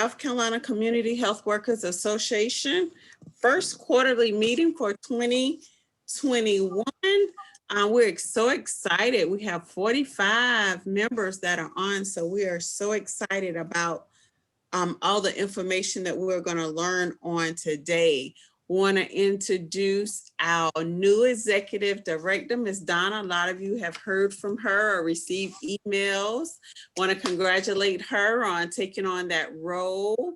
South Carolina Community Health Workers Association first quarterly meeting for 2021. We're so excited. We have 45 members that are on, so we are so excited about all the information that we're going to learn on today. Want to introduce our new executive director, Ms. Donna. A lot of you have heard from her or received emails. Want to congratulate her on taking on that role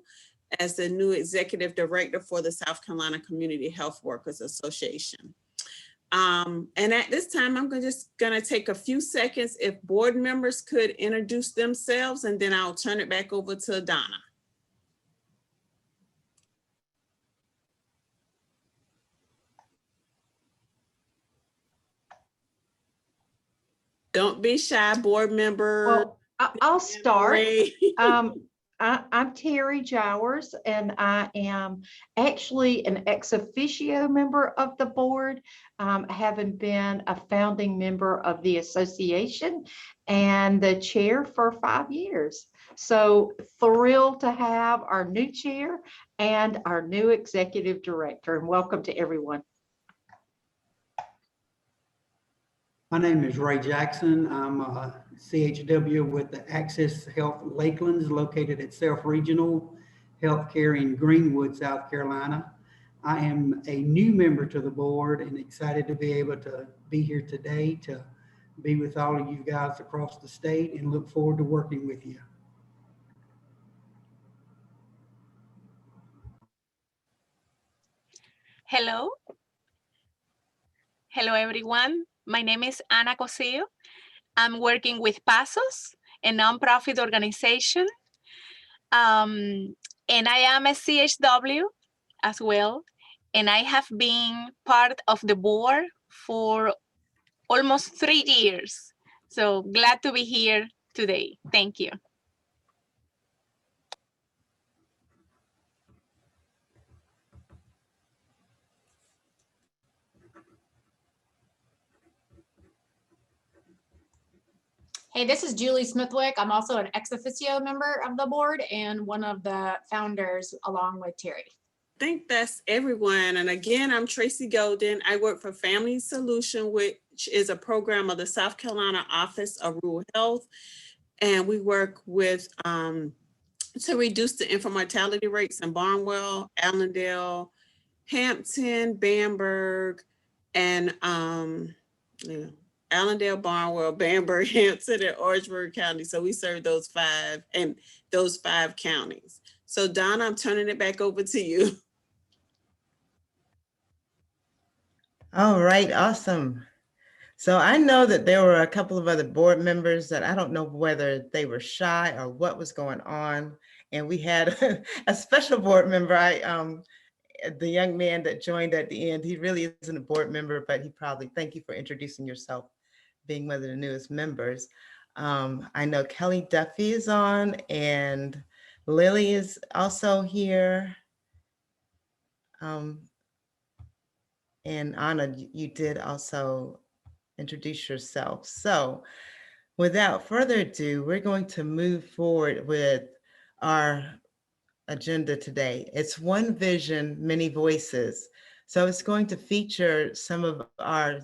as the new executive director for the South Carolina Community Health Workers Association. And at this time, I'm just going to take a few seconds if board members could introduce themselves, and then I'll turn it back over to Donna. Don't be shy, board member. Well, I'll start. I'm Terry Jowers, and I am actually an ex officio member of the board, having been a founding member of the association and the chair for 5 years. So thrilled to have our new chair and our new executive director, and welcome to everyone. My name is Ray Jackson. I'm a CHW with the Access Health Lakelands, located at Self Regional Healthcare in Greenwood, South Carolina. I am a new member to the board and excited to be able to be here today to be with all of you guys across the state, and look forward to working with you. Hello. Hello, everyone. My name is Ana Cosillo. I'm working with PASOS, a nonprofit organization. And I am a CHW as well. And I have been part of the board for almost 3 years. So glad to be here today. Thank you. Hey, this is Julie Smithwick. I'm also an ex officio member of the board and one of the founders along with Terry. I think that's everyone. And again, I'm Tracy Golden. I work for Family Solution, which is a program of the South Carolina Office of Rural Health. And we work with to reduce the infant mortality rates in Barnwell, Allendale, Hampton, Bamberg, and Allendale, Barnwell, Bamberg, Hampton, and Orangeburg County. So we serve those five counties. So Donna, I'm turning it back over to you. All right, awesome. So I know that there were a couple of other board members that I don't know whether they were shy or what was going on. And we had a special board member, the young man that joined at the end. He really isn't a board member, but he probably, thank you for introducing yourself, being one of the newest members. I know Kelly Duffy is on, and Lily is also here. And Anna, you did also introduce yourself. So without further ado, we're going to move forward with our agenda today. It's One Vision, Many Voices. So it's going to feature some of our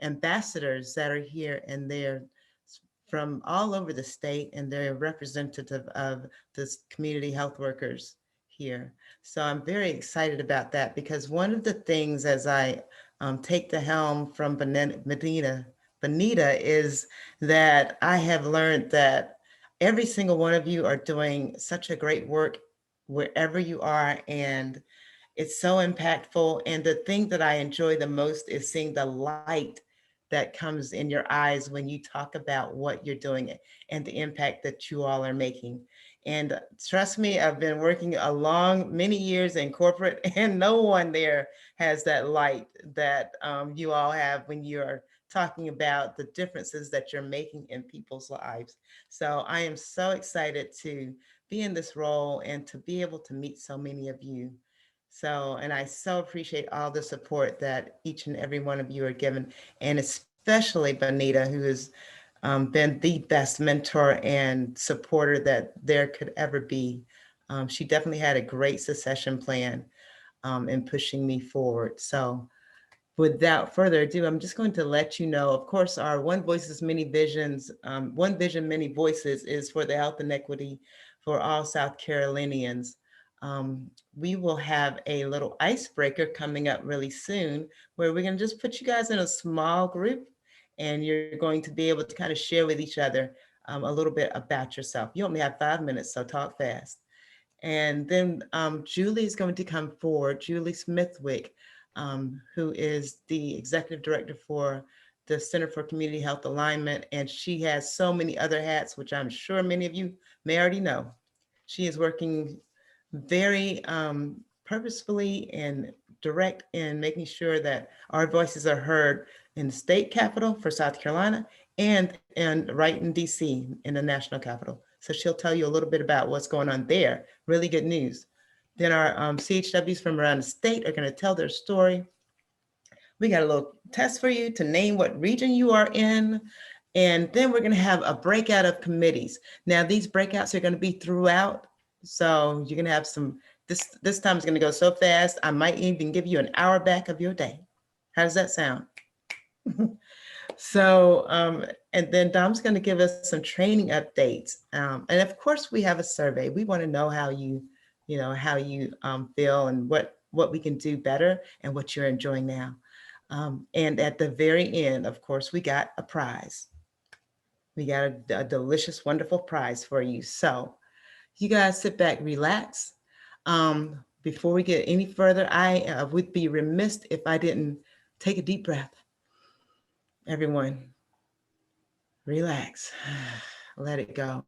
ambassadors that are here, and they're from all over the state, and they're representative of this community health workers here. So I'm very excited about that, because one of the things as I take the helm from Benita, is that I have learned that every single one of you are doing such a great work wherever you are, and it's so impactful. And the thing that I enjoy the most is seeing the light that comes in your eyes when you talk about what you're doing and the impact that you all are making. And trust me, I've been working many years in corporate, and no one there has that light that you all have when you're talking about the differences that you're making in people's lives. So I am so excited to be in this role and to be able to meet so many of you. So, and I so appreciate all the support that each and every one of you are given, and especially Benita, who has been the best mentor and supporter that there could ever be She definitely had a great succession plan in pushing me forward. So without further ado, I'm just going to let you know, of course, our One Voices, Many Visions, One Vision, Many Voices is for the health and equity for all South Carolinians. We will have a little icebreaker coming up really soon where we're going to just put you guys in a small group and you're going to be able to kind of share with each other a little bit about yourself. You only have 5 minutes, so talk fast. And then Julie is going to come forward, Julie Smithwick, who is the executive director for the Center for Community Health Alignment. And she has so many other hats, which I'm sure many of you may already know. She is working very purposefully and direct in making sure that our voices are heard in the state capitol for South Carolina and right in DC in the national capital. So she'll tell you a little bit about what's going on there. Really good news. Then our CHWs from around the state are going to tell their story. We got a little test for you to name what region you are in. And then we're going to have a breakout of committees. Now, these breakouts are going to be throughout. So you're going to have some, this time is going to go so fast, I might even give you an hour back of your day. How does that sound? So, and then Dom's going to give us some training updates. And of course, we have a survey. We want to know how you feel and what we can do better and what you're enjoying now. And at the very end, of course, we got a prize. We got a delicious, wonderful prize for you. So you guys sit back, relax. Before we get any further, I would be remiss if I didn't take a deep breath. Everyone, relax, let it go.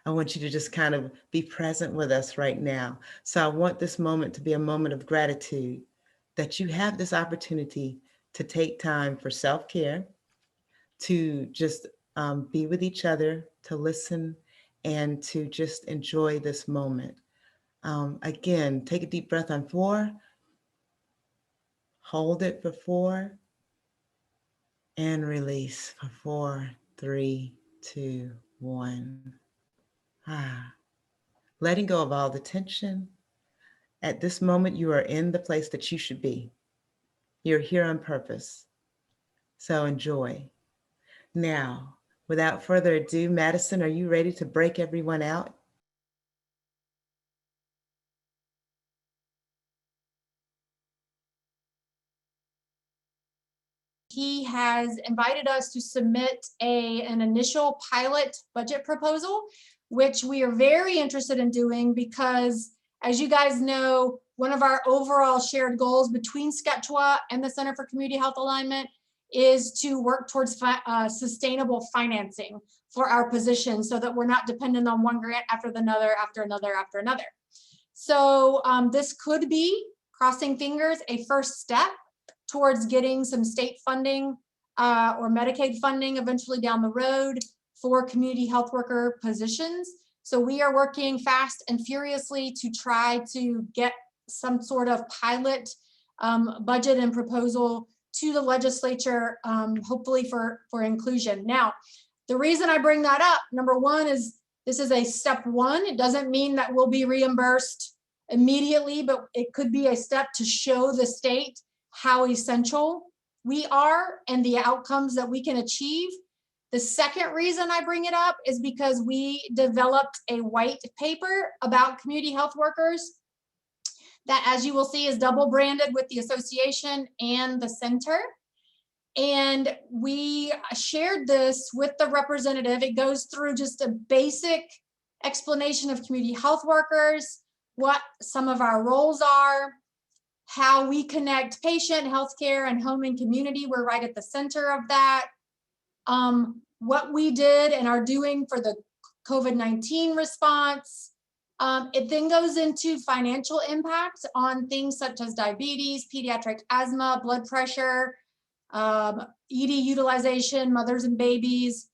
I want you to just kind of be present with us right now. So I want this moment to be a moment of gratitude that you have this opportunity to take time for self-care, to just be with each other, to listen, and to just enjoy this moment. Again, take a deep breath on 4, hold it for 4, and release for 4, 3, 2, 1. Letting go of all the tension. At this moment, you are in the place that you should be. You're here on purpose. So enjoy. Now, without further ado, Madison, are you ready to break everyone out? He has invited us to submit an initial pilot budget proposal, which we are very interested in doing because, as you guys know, one of our overall shared goals between SCCHWA and the Center for Community Health Alignment is to work towards sustainable financing for our positions so that we're not dependent on one grant after another, after another, after another. So this could be, crossing fingers, a first step towards getting some state funding or Medicaid funding eventually down the road for community health worker positions. So we are working fast and furiously to try to get some sort of pilot budget and proposal to the legislature, hopefully for inclusion. Now, the reason I bring that up, number one, is this is a step one. It doesn't mean that we'll be reimbursed immediately, but it could be a step to show the state how essential we are and the outcomes that we can achieve. The second reason I bring it up is because we developed a white paper about community health workers that, as you will see, is double branded with the association and the center. And we shared this with the representative. It goes through just a basic explanation of community health workers, what some of our roles are, how we connect patient, healthcare, and home and community. We're right at the center of that. What we did and are doing for the COVID-19 response. It then goes into financial impact on things such as diabetes, pediatric asthma, blood pressure, ED utilization, mothers and babies.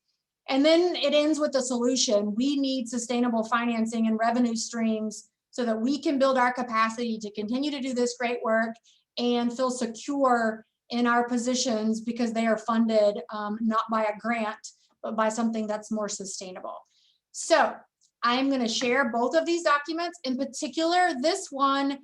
And then it ends with a solution. We need sustainable financing and revenue streams so that we can build our capacity to continue to do this great work and feel secure in our positions because they are funded not by a grant, but by something that's more sustainable. So I am going to share both of these documents. In particular, this one,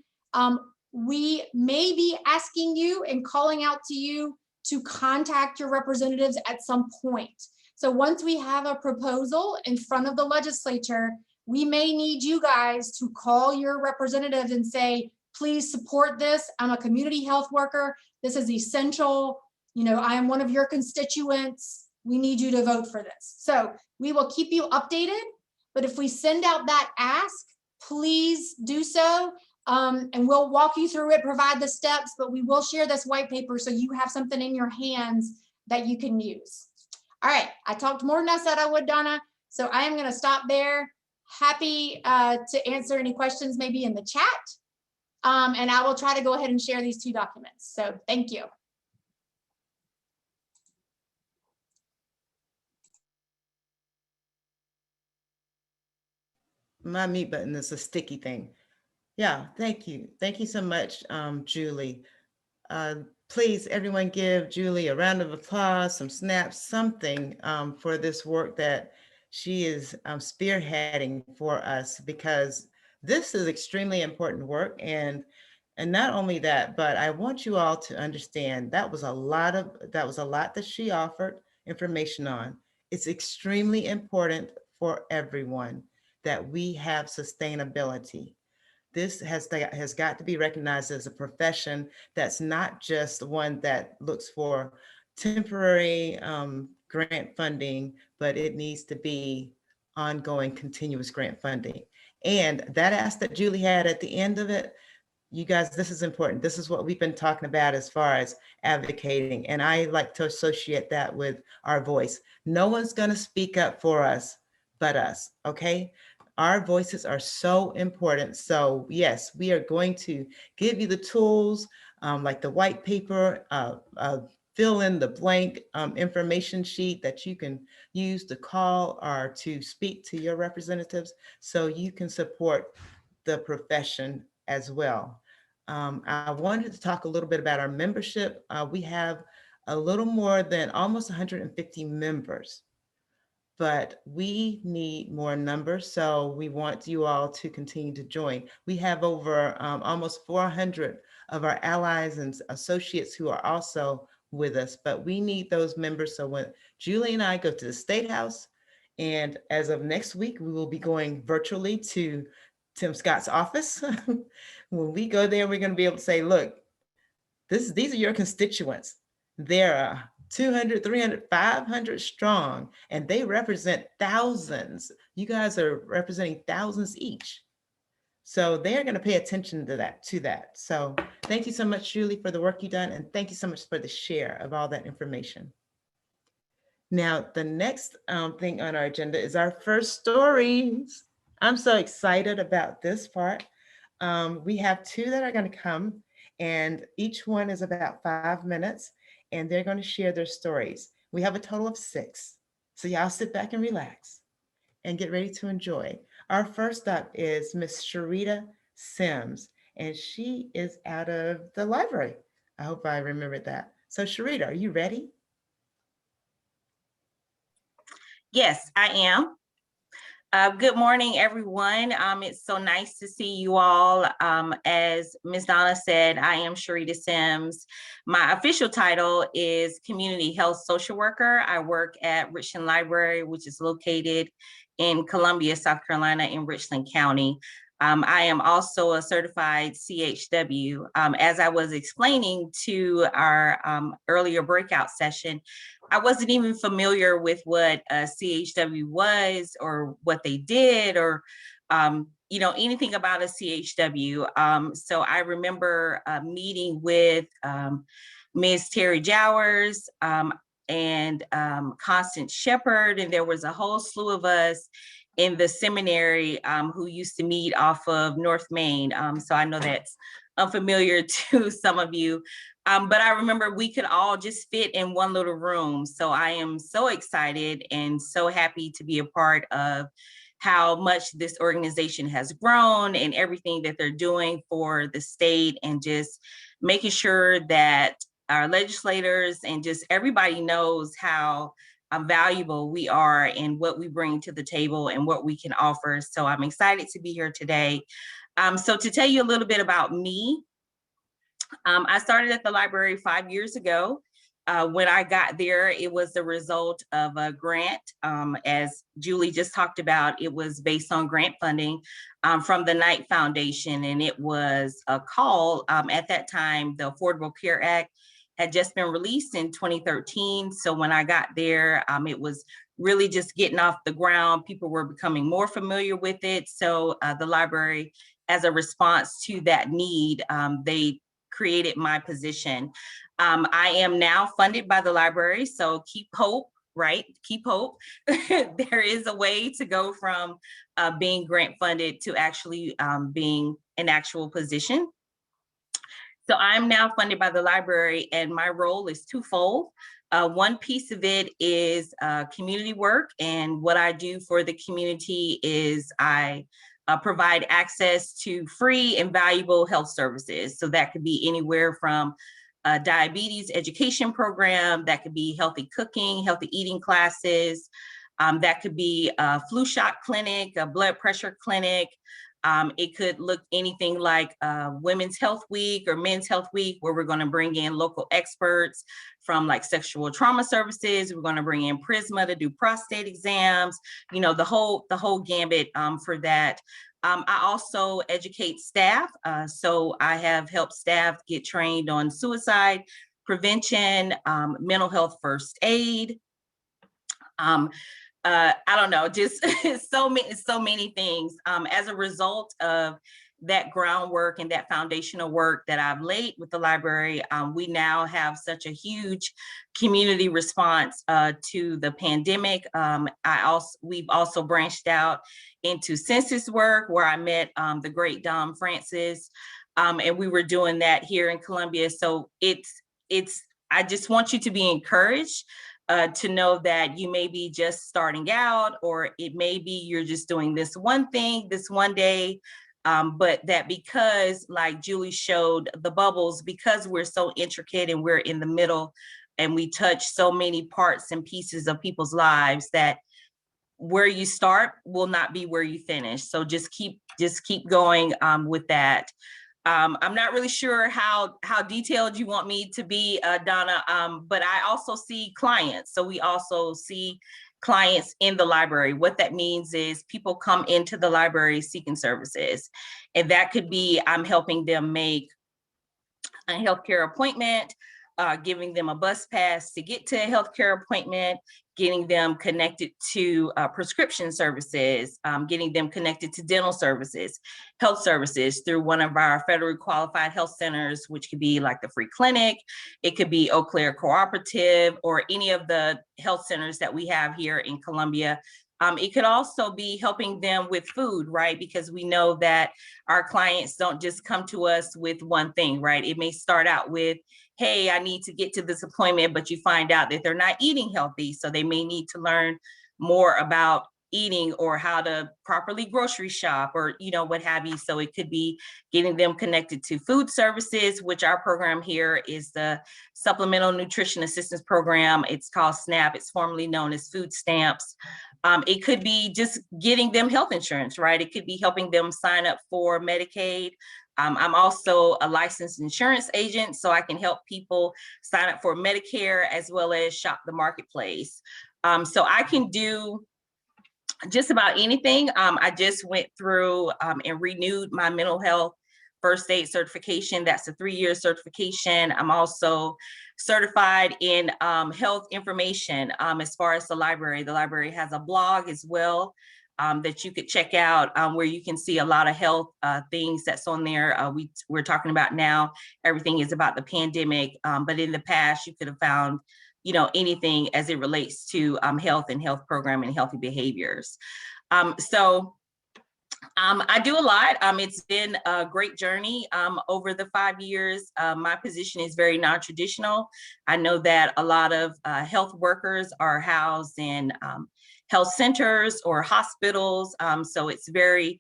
we may be asking you and calling out to you to contact your representatives at some point. So once we have a proposal in front of the legislature, we may need you guys to call your representatives and say, please support this. I'm a community health worker. This is essential. You know, I am one of your constituents. We need you to vote for this. So we will keep you updated. But if we send out that ask, please do so. And we'll walk you through it, provide the steps, but we will share this white paper so you have something in your hands that you can use. All right, I talked more than I said I would, Donna. So I am gonna stop there. Happy to answer any questions maybe in the chat. And I will try to go ahead and share these two documents. So thank you. My mute button is a sticky thing. Yeah, thank you. Thank you so much, Julie. Please, everyone give Julie a round of applause, some snaps, something for this work that she is spearheading for us, because this is extremely important work. And not only that, but I want you all to understand that was a lot that she offered information on. It's extremely important for everyone that we have sustainability. This has got to be recognized as a profession that's not just one that looks for temporary grant funding, but it needs to be ongoing, continuous grant funding. And that ask that Julie had at the end of it, you guys, this is important. This is what we've been talking about as far as advocating. And I like to associate that with our voice. No one's going to speak up for us but us, okay? Our voices are so important. So yes, we are going to give you the tools like the white paper, fill in the blank information sheet that you can use to call or to speak to your representatives so you can support the profession as well. I wanted to talk a little bit about our membership. We have a little more than almost 150 members. But we need more numbers, so we want you all to continue to join. We have over almost 400 of our allies and associates who are also with us, but we need those members. So when Julie and I go to the State House, and as of next week, we will be going virtually to Tim Scott's office. When we go there, we're going to be able to say, look, these are your constituents. They're 200, 300, 500 strong, and they represent thousands. You guys are representing thousands each. So they're going to pay attention to that. So thank you so much, Julie, for the work you've done. And thank you so much for the share of all that information. Now, the next thing on our agenda is our first stories. I'm so excited about this part. We have two that are going to come, and each one is about 5 minutes. And they're going to share their stories. We have a total of 6. So y'all sit back and relax and get ready to enjoy. Our first up is Miss Sharita Sims, and she is out of the library. I hope I remembered that. So Sharita, are you ready? Yes, I am. Good morning, everyone. It's so nice to see you all. As Ms. Donna said, I am Sharita Sims. My official title is Community Health Social Worker. I work at Richland Library, which is located in Columbia, South Carolina, in Richland County. I am also a certified CHW. As I was explaining to our earlier breakout session, I wasn't even familiar with what a CHW was or what they did or, anything about a CHW. So I remember meeting with Ms. Terry Jowers and Constance Shepard, and there was a whole slew of us in the seminary who used to meet off of North Main. So I know that's unfamiliar to some of you, but I remember we could all just fit in one little room. So I am so excited and so happy to be a part of how much this organization has grown and everything that they're doing for the state, and just making sure that our legislators and just everybody knows how valuable we are and what we bring to the table and what we can offer. So I'm excited to be here today. So to tell you a little bit about me, I started at the library 5 years ago. When I got there, it was the result of a grant. As Julie just talked about, it was based on grant funding from the Knight Foundation, and it was a call. At that time, the Affordable Care Act had just been released in 2013. So when I got there, it was really just getting off the ground. People were becoming more familiar with it. So the library, as a response to that need, they created my position. I am now funded by the library, so keep hope, right? Keep hope. There is a way to go from being grant funded to actually being an actual position. So I'm now funded by the library, and my role is twofold. One piece of it is community work, and what I do for the community is I provide access to free and valuable health services. So that could be anywhere from a diabetes education program, that could be healthy cooking, healthy eating classes, that could be a flu shot clinic, a blood pressure clinic. It could look anything like Women's Health Week or Men's Health Week, where we're going to bring in local experts from like sexual trauma services. We're going to bring in Prisma to do prostate exams, you know, the whole gambit for that. I also educate staff. So I have helped staff get trained on suicide prevention, mental health first aid. I don't know, just so many things. As a result of that groundwork and that foundational work that I've laid with the library, we now have such a huge community response to the pandemic. We've also branched out into census work, where I met the great Dom Francis, and we were doing that here in Columbia. So I just want you to be encouraged to know that you may be just starting out, or it may be you're just doing this one thing this one day, but that because, like Julie showed the bubbles, because we're so intricate and we're in the middle and we touch so many parts and pieces of people's lives, that where you start will not be where you finish. So just keep going with that. I'm not really sure how detailed you want me to be, Donna, but I also see clients. So we also see clients in the library. What that means is people come into the library seeking services. And that could be, I'm helping them make a healthcare appointment, giving them a bus pass to get to a healthcare appointment, getting them connected to prescription services, getting them connected to dental services, health services through one of our federally qualified health centers, which could be like the free clinic. It could be Eau Claire Cooperative, or any of the health centers that we have here in Columbia. It could also be helping them with food, right? Because we know that our clients don't just come to us with one thing, right? It may start out with, hey, I need to get to this appointment, but you find out that they're not eating healthy. So they may need to learn more about eating or how to properly grocery shop, or, you know, what have you. So it could be getting them connected to food services, which our program here is the Supplemental Nutrition Assistance Program. It's called SNAP. It's formerly known as food stamps. It could be just getting them health insurance, right? It could be helping them sign up for Medicaid. I'm also a licensed insurance agent, so I can help people sign up for Medicare as well as shop the marketplace. So I can do just about anything. I just went through and renewed my mental health first aid certification. That's a 3-year certification. I'm also certified in health information as far as the library. The library has a blog as well that you could check out, where you can see a lot of health things that's on there. We're talking about now, everything is about the pandemic, but in the past you could have found, you know, anything as it relates to health and health program and healthy behaviors. So I do a lot. It's been a great journey over the 5 years. My position is very non-traditional. I know that a lot of health workers are housed in health centers or hospitals. So it's very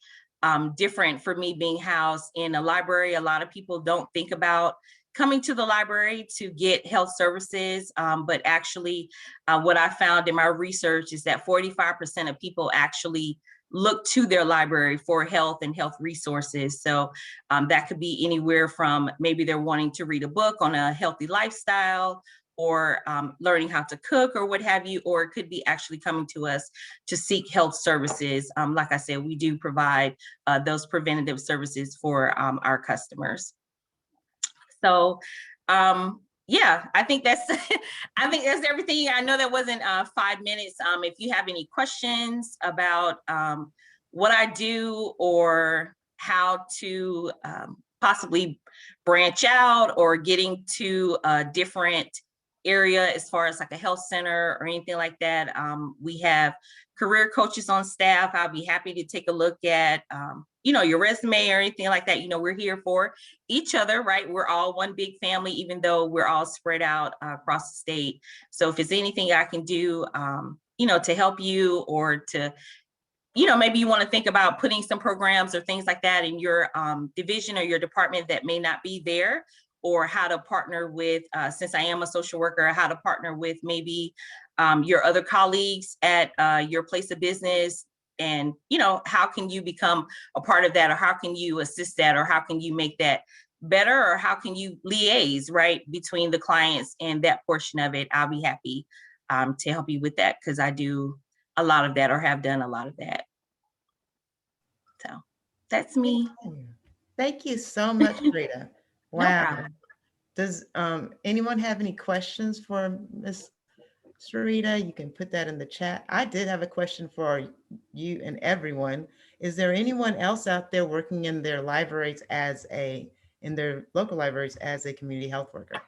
different for me being housed in a library. A lot of people don't think about coming to the library to get health services, but actually what I found in my research is that 45% of people actually look to their library for health and health resources. So that could be anywhere from maybe they're wanting to read a book on a healthy lifestyle, or learning how to cook or what have you, or it could be actually coming to us to seek health services. Like I said, we do provide those preventative services for our customers. So yeah, I think that's I think that's everything. I know that wasn't 5 minutes. If you have any questions about what I do or how to possibly branch out or getting to a different area as far as like a health center or anything like that, we have career coaches on staff. I'll be happy to take a look at you know, your resume or anything like that. You know, we're here for each other, right? We're all one big family, even though we're all spread out across the state. So if there's anything I can do, you know, to help you, or to, you know, maybe you want to think about putting some programs or things like that in your division or your department that may not be there, or how to partner with, since I am a social worker, how to partner with maybe your other colleagues at your place of business. And, you know, how can you become a part of that, or how can you assist that, or how can you make that better, or how can you liaise, right, between the clients and that portion of it? I'll be happy to help you with that, because I do a lot of that, or have done a lot of that. So that's me. Thank you so much, Rita. No Wow. problem. Does anyone have any questions for Ms. Sarita? You can put that in the chat. I did have a question for you and everyone. Is there anyone else out there working in their libraries in their local libraries as a community health worker?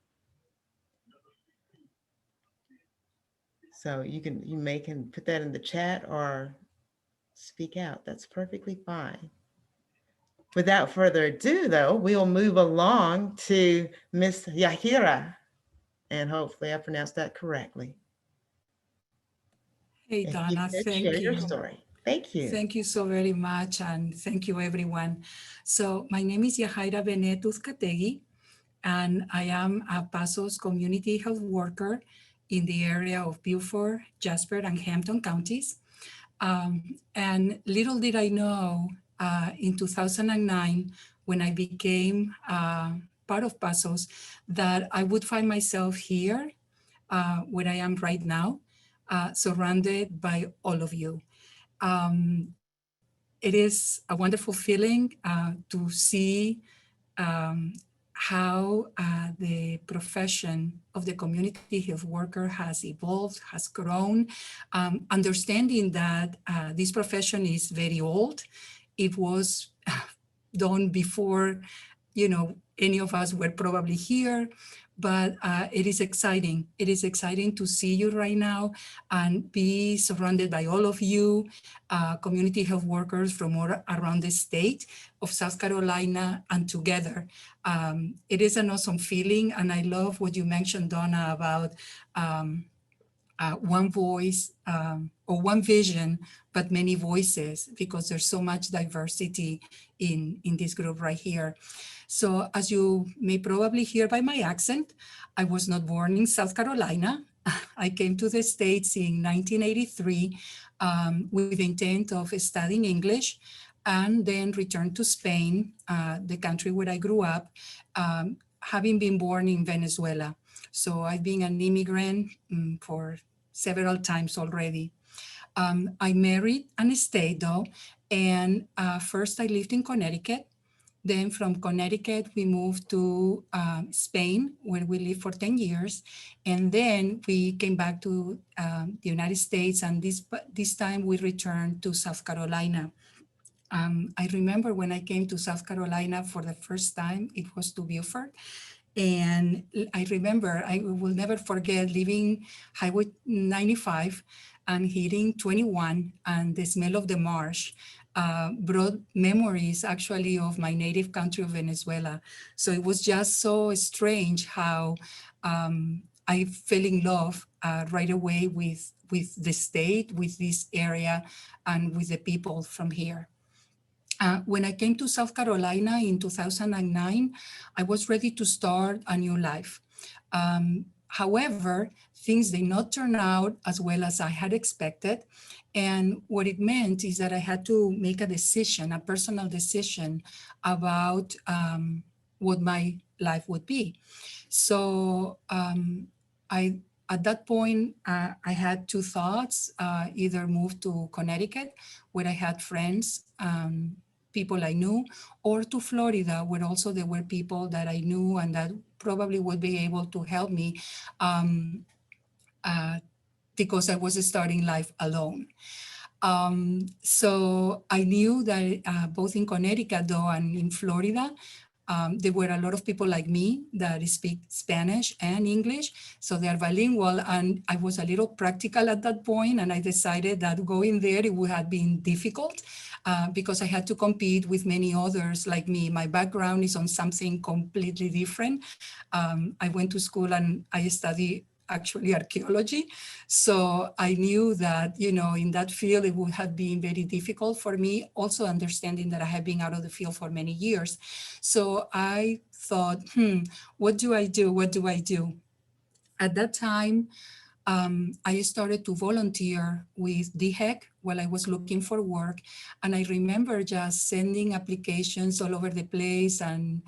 So you can put that in the chat or speak out. That's perfectly fine. Without further ado, though, we'll move along to Miss Yahira, and hopefully I pronounced that correctly. Hey, If Donna, you could thank share your you. story. Thank you. Thank you so very much, and thank you, everyone. So my name is Yahaira Benet Uzcategui, and I am a Pasos community health worker in the area of Beaufort, Jasper, and Hampton counties. And little did I know in 2009, when I became part of Pasos, that I would find myself here where I am right now, surrounded by all of you. It is a wonderful feeling to see how the profession of the community health worker has evolved, has grown, understanding that this profession is very old. It was done before, you know, any of us were probably here, but it is exciting. It is exciting to see you right now and be surrounded by all of you, community health workers from all around the state of South Carolina, and together. It is an awesome feeling, and I love what you mentioned, Donna, about one voice or one vision, but many voices, because there's so much diversity in this group right here. So as you may probably hear by my accent, I was not born in South Carolina. I came to the States in 1983 with the intent of studying English, and then returned to Spain, the country where I grew up, having been born in Venezuela. So I've been an immigrant for several times already. I married and stayed though, and first I lived in Connecticut. Then from Connecticut, we moved to Spain, where we lived for 10 years. And then we came back to the United States, and this time we returned to South Carolina. I remember when I came to South Carolina for the first time, it was to Beaufort. And I remember, I will never forget leaving Highway 95 and hitting 21, and the smell of the marsh brought memories actually of my native country of Venezuela. So it was just so strange how I fell in love right away with the state, with this area, and with the people from here. When I came to South Carolina in 2009, I was ready to start a new life. However, things did not turn out as well as I had expected. And what it meant is that I had to make a decision, a personal decision about what my life would be. So at that point, I had two thoughts, either move to Connecticut, where I had friends, people I knew, or to Florida, where also there were people that I knew and that probably would be able to help me because I was starting life alone. So I knew that both in Connecticut, though, and in Florida, there were a lot of people like me that speak Spanish and English, so they are bilingual. And I was a little practical at that point, and I decided that going there, it would have been difficult because I had to compete with many others like me. My background is on something completely different. I went to school and I studied actually archaeology. So I knew that, you know, in that field, it would have been very difficult for me, also understanding that I had been out of the field for many years. So I thought, what do I do? What do I do? At that time, I started to volunteer with DHEC while I was looking for work. And I remember just sending applications all over the place and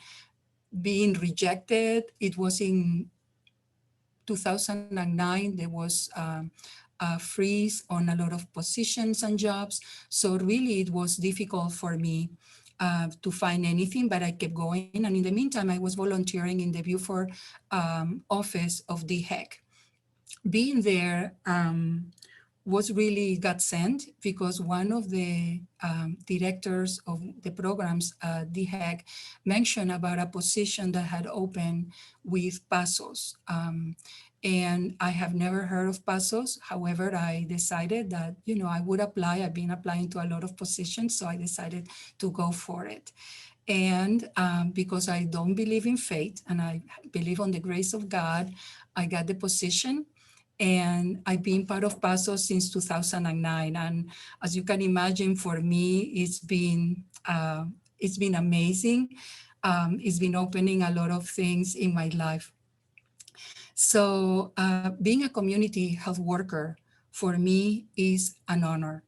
being rejected. It was in 2009, there was a freeze on a lot of positions and jobs. So really it was difficult for me to find anything, but I kept going. And in the meantime, I was volunteering in the Beaufort office of DHEC. Being there was really got sent because one of the directors of the programs, DHEC, mentioned about a position that had opened with Pasos. And I have never heard of Pasos. However, I decided that, you know, I would apply. I've been applying to a lot of positions, so I decided to go for it. And because I don't believe in fate and I believe on the grace of God, I got the position. And I've been part of Pasos since 2009. And as you can imagine, for me, it's been amazing. It's been opening a lot of things in my life. So being a community health worker for me is an honor.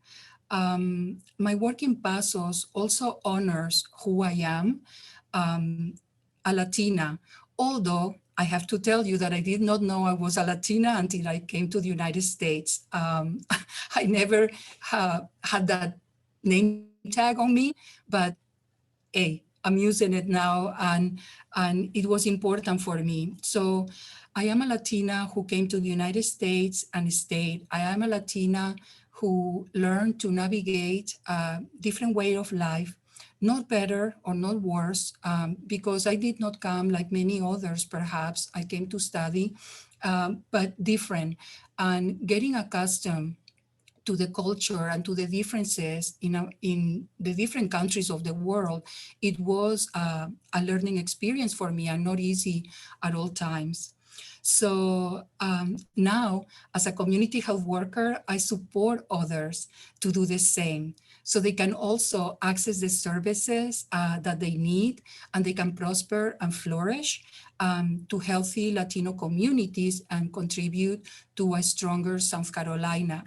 My work in Pasos also honors who I am, a Latina, although I have to tell you that I did not know I was a Latina until I came to the United States. I never had that name tag on me, but hey, I'm using it now, and it was important for me. So I am a Latina who came to the United States and stayed. I am a Latina who learned to navigate a different way of life, not better or not worse, because I did not come like many others, perhaps. I came to study, but different, and getting accustomed to the culture and to the differences in the different countries of the world. It was a learning experience for me and not easy at all times. So now, as a community health worker, I support others to do the same, so they can also access the services that they need, and they can prosper and flourish to healthy Latino communities and contribute to a stronger South Carolina.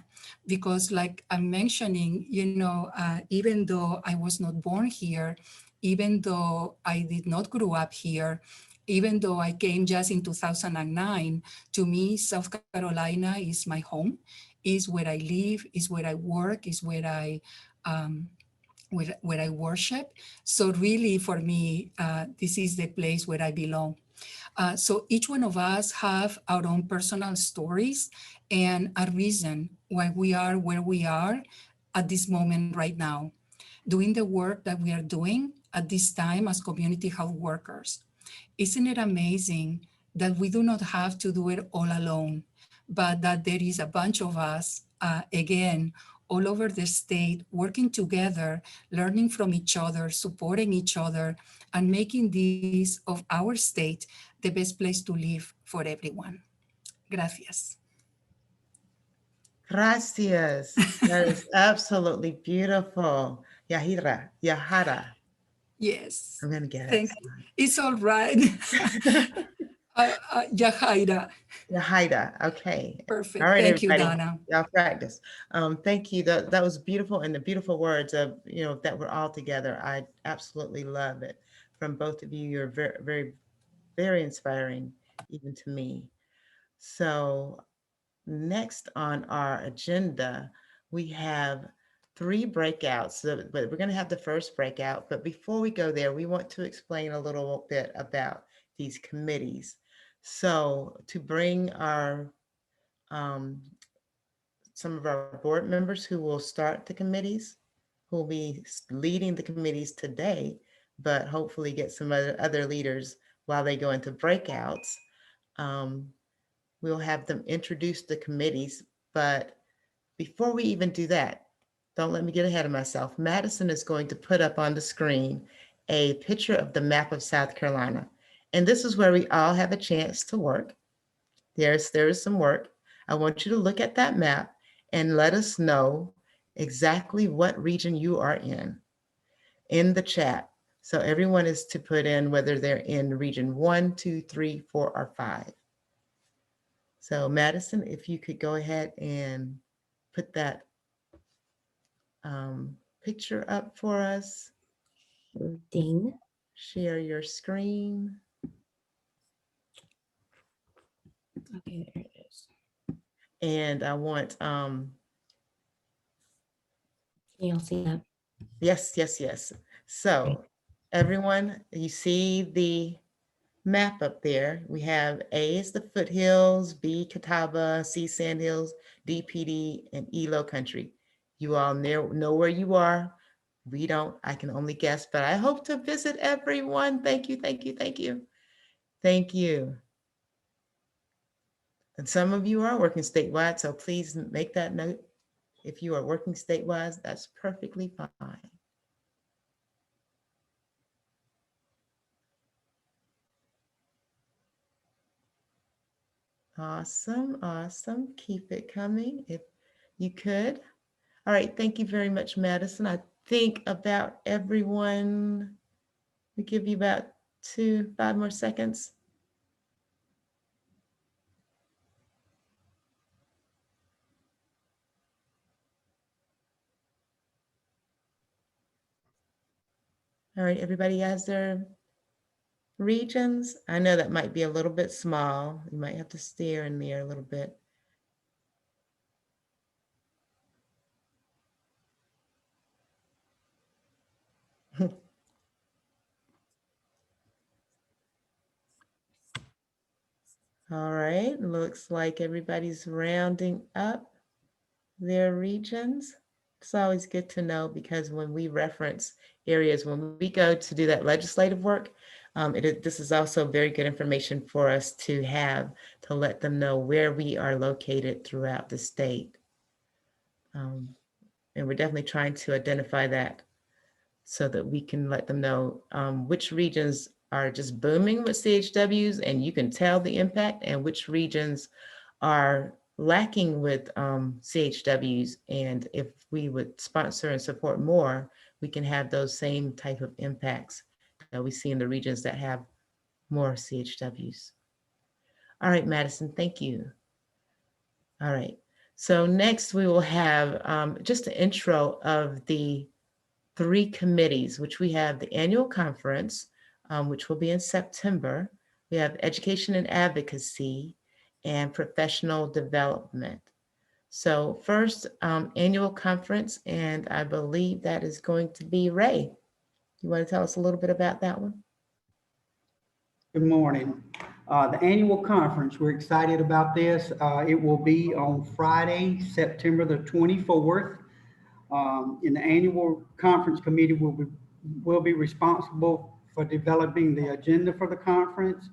Because like I'm mentioning, you know, even though I was not born here, even though I did not grow up here, even though I came just in 2009, to me, South Carolina is my home, is where I live, is where I work, is where I worship. So really for me, this is the place where I belong. So each one of us have our own personal stories and a reason why we are where we are at this moment right now, doing the work that we are doing at this time as community health workers. Isn't it amazing that we do not have to do it all alone, but that there is a bunch of us, again, all over the state, working together, learning from each other, supporting each other, and making this of our state the best place to live for everyone. Gracias. Gracias. That is absolutely beautiful. Yahara. Yes. I'm gonna get it. Thank you. It's all right. Yahaira. Yahida. Okay. Perfect. All right, Thank you, everybody. Donna. Y'all practice. Thank you. That was beautiful, and the beautiful words of, you know, that we're all together. I absolutely love it from both of you. You're very, very, very inspiring, even to me. So next on our agenda, we have 3 breakouts, but we're going to have the first breakout. But before we go there, we want to explain a little bit about these committees. So to bring our some of our board members who will start the committees, who will be leading the committees today, but hopefully get some other leaders while they go into breakouts. We'll have them introduce the committees, but before we even do that, don't let me get ahead of myself. Madison is going to put up on the screen a picture of the map of South Carolina. And this is where we all have a chance to work. There is some work. I want you to look at that map and let us know exactly what region you are in the chat. So everyone is to put in whether they're in region 1, 2, 3, 4, or 5. So Madison, if you could go ahead and put that picture up for us. Ding. Share your screen. Okay, there it is. And I want, Can you all see that? yes. So everyone, you see the map up there. We have A is the foothills, B Catawba, C Sandhills, D PD, and E Low Country. You all know where you are. We don't, I can only guess, but I hope to visit everyone. Thank you. Thank you. And some of you are working statewide, so please make that note. If you are working statewide, that's perfectly fine. Awesome. Keep it coming if you could. All right, thank you very much, Madison. I think about everyone, we give you about 5 more seconds. All right, everybody has their regions. I know that might be a little bit small. You might have to stare in there a little bit. All right, looks like everybody's rounding up their regions. It's always good to know, because when we reference areas, when we go to do that legislative work, this is also very good information for us to have, to let them know where we are located throughout the state. And we're definitely trying to identify that so that we can let them know which regions are just booming with CHWs and you can tell the impact, and which regions are lacking with CHWs. And if we would sponsor and support more, we can have those same type of impacts that we see in the regions that have more CHWs. All right, Madison, thank you. All right, so next we will have just an intro of the 3 committees, which we have the annual conference, which will be in September. We have education and advocacy and professional development. So first, annual conference, and I believe that is going to be Ray. You want to tell us a little bit about that one? Good morning. The annual conference, we're excited about this. It will be on Friday, September the 24th. In the annual conference committee will be responsible for developing the agenda for the conference,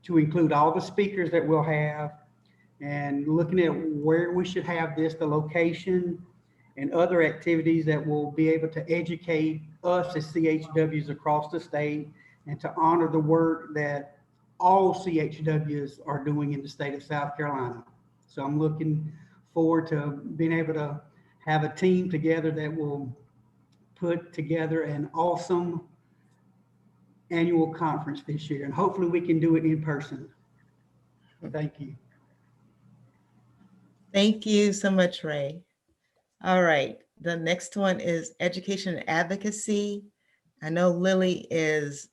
to include all the speakers that we'll have, and looking at where we should have this, the location, and other activities that will be able to educate us as CHWs across the state, and to honor the work that all CHWs are doing in the state of South Carolina. So I'm looking forward to being able to have a team together that will put together an awesome annual conference this year, and hopefully we can do it in person. Thank you. Thank you so much, Ray. All right, the next one is education and advocacy. I know Lily is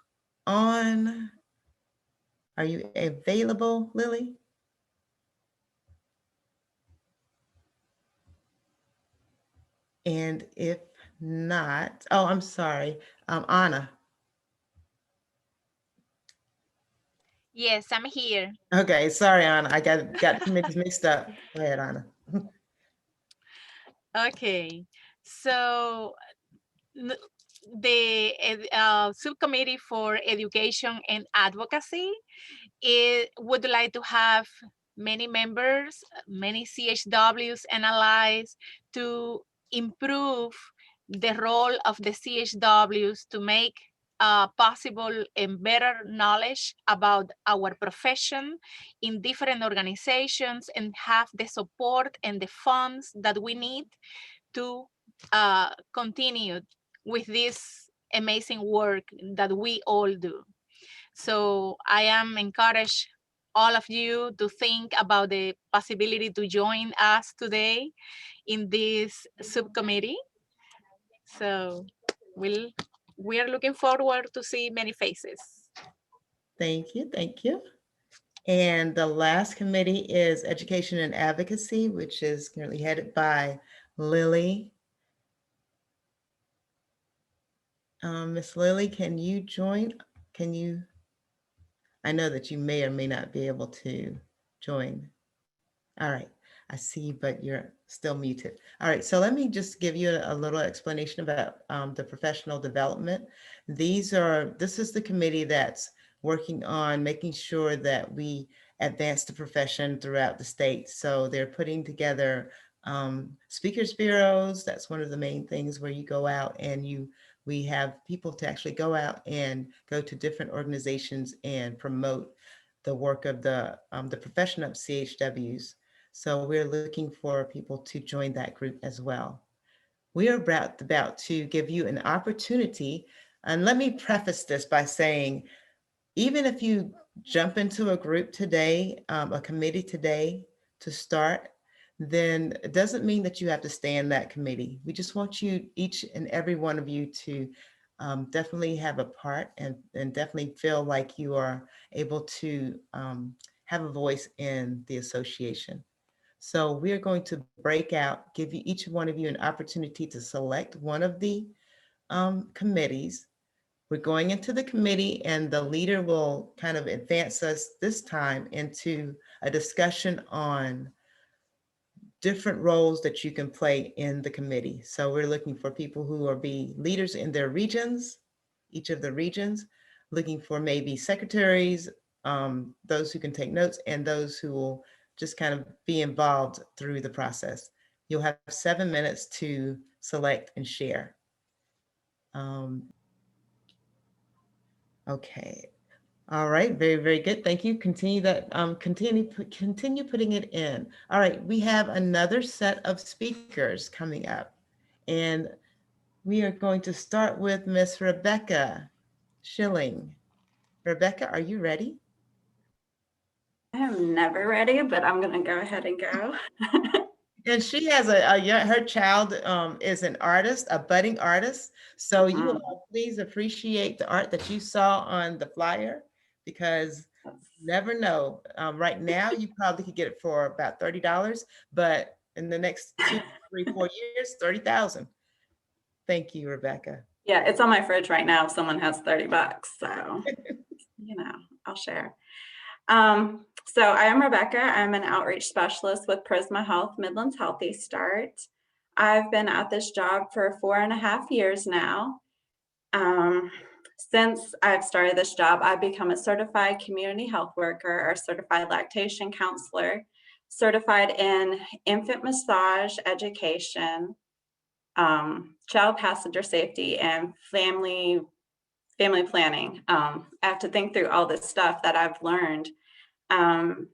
on. Are you available, Lily? And if not, oh, I'm sorry, Anna. Yes, I'm here. Okay, sorry, Anna, I got committees mixed up. Go ahead, Anna. Okay, so the subcommittee for education and advocacy, it would like to have many members, many CHWs and allies to improve the role of the CHWs to make possible and better knowledge about our profession in different organizations and have the support and the funds that we need to continue with this amazing work that we all do. So I am encouraged all of you to think about the possibility to join us today in this subcommittee. So we are looking forward to see many faces. Thank you, thank you. And the last committee is education and advocacy, which is currently headed by Lily. Miss Lily, can you join? Can you? I know that you may or may not be able to join. All right, I see, but you're still muted. All right, so let me just give you a little explanation about the professional development. This is the committee that's working on making sure that we advance the profession throughout the state. So they're putting together speakers bureaus. That's one of the main things where you go out and we have people to actually go out and go to different organizations and promote the work of the profession of CHWs. So we're looking for people to join that group as well. We are about to give you an opportunity, and let me preface this by saying, even if you jump into a group today, a committee today to start, then it doesn't mean that you have to stay in that committee. We just want you, each and every one of you, to definitely have a part and definitely feel like you are able to have a voice in the association. So we're going to break out, give you each one of you an opportunity to select one of the committees. We're going into the committee and the leader will kind of advance us this time into a discussion on different roles that you can play in the committee. So we're looking for people who will be leaders in their regions, each of the regions, looking for maybe secretaries, those who can take notes, and those who will just kind of be involved through the process. You'll have 7 minutes to select and share. Okay. All right, very, very good. Thank you. Continue that. Continue putting it in. All right, we have another set of speakers coming up, and we are going to start with Miss Rebecca Schilling. Rebecca, are you ready? I am never ready, but I'm going to go ahead and go. And she has her child is an artist, a budding artist. So you all please appreciate the art that you saw on the flyer, because you never know. Right now, you probably could get it for about $30, but in the next 2, 3, 4 years, $30,000. Thank you, Rebecca. Yeah, it's on my fridge right now if someone has $30, so, you know, I'll share. So I am Rebecca. I'm an outreach specialist with Prisma Health Midlands Healthy Start. I've been at this job for 4.5 years now. Since I've started this job, I've become a certified community health worker or certified lactation counselor, certified in infant massage education, child passenger safety, and family planning. I have to think through all this stuff that I've learned. And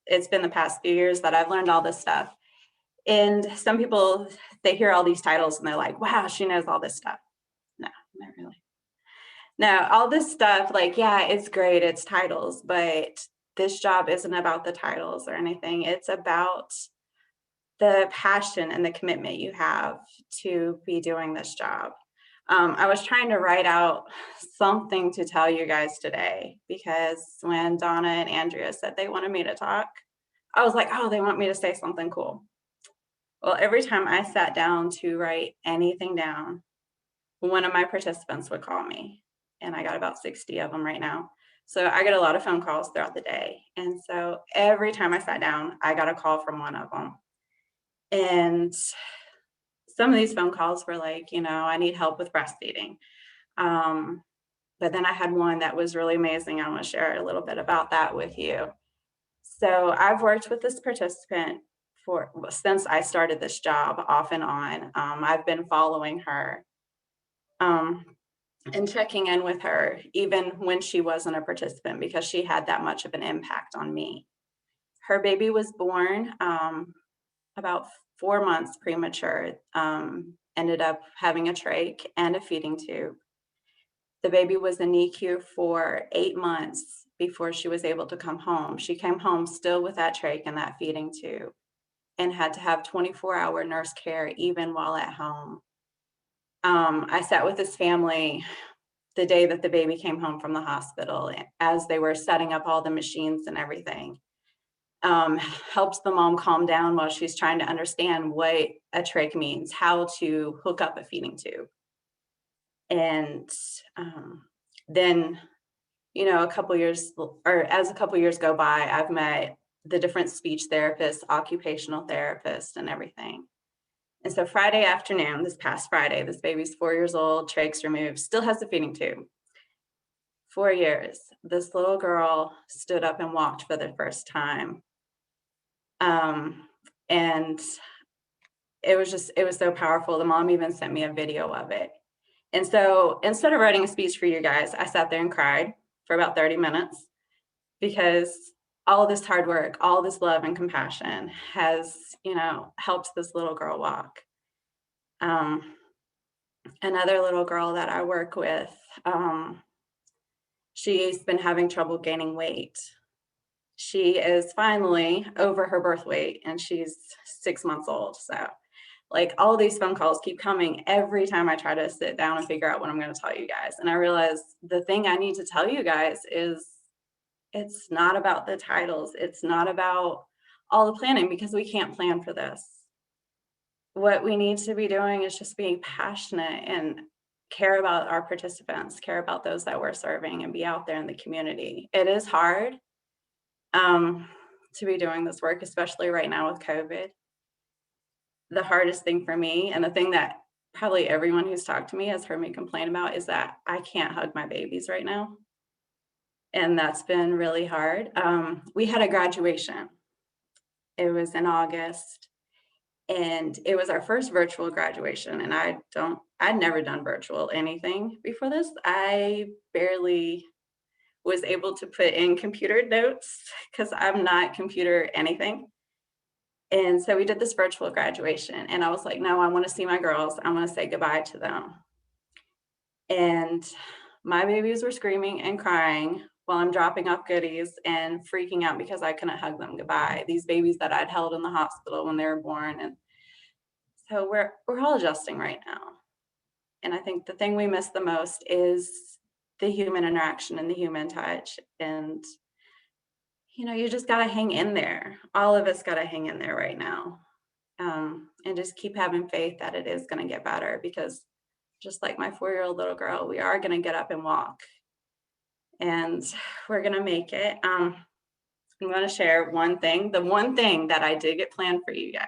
it's been the past few years that I've learned all this stuff. And some people, they hear all these titles and they're like, wow, she knows all this stuff. No, not really. No, all this stuff, like, yeah, it's great, it's titles, but this job isn't about the titles or anything. It's about the passion and the commitment you have to be doing this job. I was trying to write out something to tell you guys today, because when Donna and Andrea said they wanted me to talk, I was like, oh, they want me to say something cool. Well, every time I sat down to write anything down, one of my participants would call me, and I got about 60 of them right now. So I get a lot of phone calls throughout the day. And so every time I sat down, I got a call from one of them. And some of these phone calls were like, you know, I need help with breastfeeding. But then I had one that was really amazing. I want to share a little bit about that with you. So I've worked with this participant since I started this job, off and on. I've been following her and checking in with her, even when she wasn't a participant, because she had that much of an impact on me. Her baby was born about 4 months premature, ended up having a trach and a feeding tube. The baby was in NICU for 8 months before she was able to come home. She came home still with that trach and that feeding tube, and had to have 24-hour nurse care even while at home. I sat with this family the day that the baby came home from the hospital, as they were setting up all the machines and everything. Helps the mom calm down while she's trying to understand what a trach means, how to hook up a feeding tube. And then, you know, as a couple years go by, I've met the different speech therapists, occupational therapists, and everything. And so Friday afternoon, this past Friday, this baby's 4 years old, trach's removed, still has a feeding tube. 4 years, this little girl stood up and walked for the first time. And it was so powerful. The mom even sent me a video of it. And so instead of writing a speech for you guys, I sat there and cried for about 30 minutes, because all this hard work, all this love and compassion has, you know, helped this little girl walk. Another little girl that I work with, she's been having trouble gaining weight. She is finally over her birth weight, and she's 6 months old. So like, all these phone calls keep coming every time I try to sit down and figure out what I'm going to tell you guys. And I realize the thing I need to tell you guys is, it's not about the titles. It's not about all the planning, because we can't plan for this. What we need to be doing is just being passionate and care about our participants, care about those that we're serving, and be out there in the community. It is hard to be doing this work, especially right now with COVID. The hardest thing for me, and the thing that probably everyone who's talked to me has heard me complain about, is that I can't hug my babies right now. And that's been really hard. We had a graduation. It was in August, and it was our first virtual graduation. And I'd never done virtual anything before this. I barely was able to put in computer notes, because I'm not computer anything. And so we did this virtual graduation, and I was like, no, I want to see my girls. I want to say goodbye to them. And my babies were screaming and crying while I'm dropping off goodies and freaking out because I couldn't hug them goodbye. These babies that I'd held in the hospital when they were born. And so we're all adjusting right now. And I think the thing we miss the most is the human interaction and the human touch. And, you know, you just got to hang in there. All of us got to hang in there right now, and just keep having faith that it is going to get better, because just like my 4-year-old little girl, we are going to get up and walk, and we're going to make it. I'm going to share one thing, the one thing that I did get planned for you guys.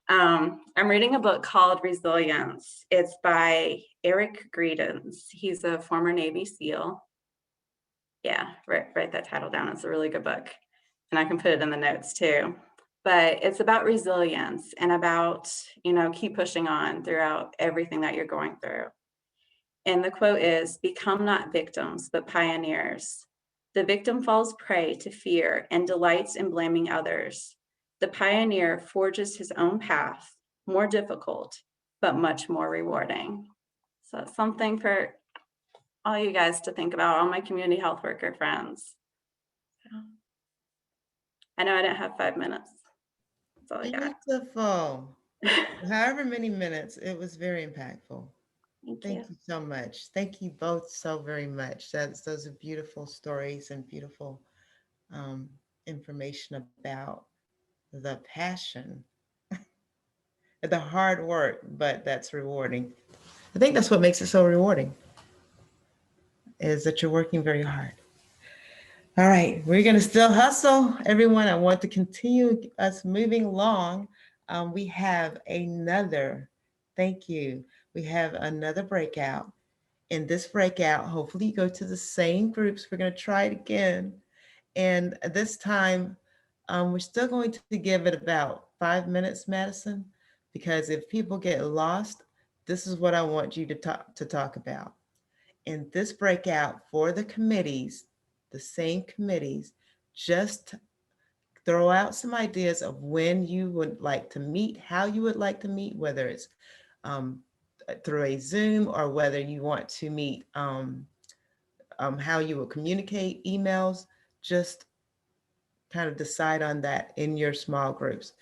I'm reading a book called Resilience. It's by Eric Greedens. He's a former Navy SEAL. Yeah, write that title down. It's a really good book. And I can put it in the notes too. But it's about resilience and about, you know, keep pushing on throughout everything that you're going through. And the quote is, "Become not victims, but pioneers. The victim falls prey to fear and delights in blaming others. The pioneer forges his own path, more difficult, but much more rewarding. So it's something for all you guys to think about, all my community health worker friends. I know I didn't have 5 minutes. That's all I got. Beautiful. However many minutes, it was very impactful. Thank Thank you so much. Thank you both so very much. Those are beautiful stories and beautiful information about the passion, the hard work, but that's rewarding. I think that's what makes it so rewarding, is that you're working very hard. All right, we're going to still hustle, everyone. I want to continue us moving along. We have another, thank you. We have another breakout. In this breakout, hopefully you go to the same groups. We're going to try it again. And this time, we're still going to give it about 5 minutes, Madison, because if people get lost, this is what I want you to talk about. In this breakout for the committees, the same committees, just throw out some ideas of when you would like to meet, how you would like to meet, whether it's through a Zoom or whether you want to meet, how you will communicate, emails. Just kind of decide on that in your small groups.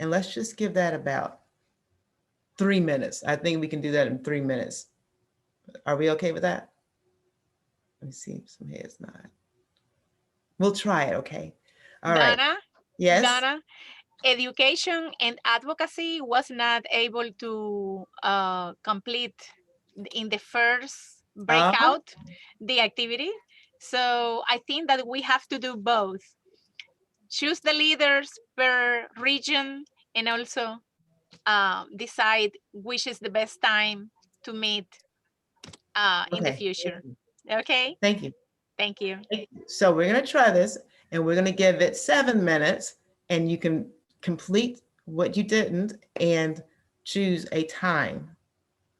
And let's just give that about 3 minutes. I think we can do that in 3 minutes. Are we okay with that? Let me see if some heads nod. We'll try it, okay? All right. Donna, Yes? Donna, education and advocacy was not able to complete in the first breakout the activity. So I think that we have to do both. Choose the leaders per region and also decide which is the best time to meet in the Okay. future. Okay, Thank you. thank you. So we're going to try this and we're going to give it 7 minutes and you can complete what you didn't and choose a time.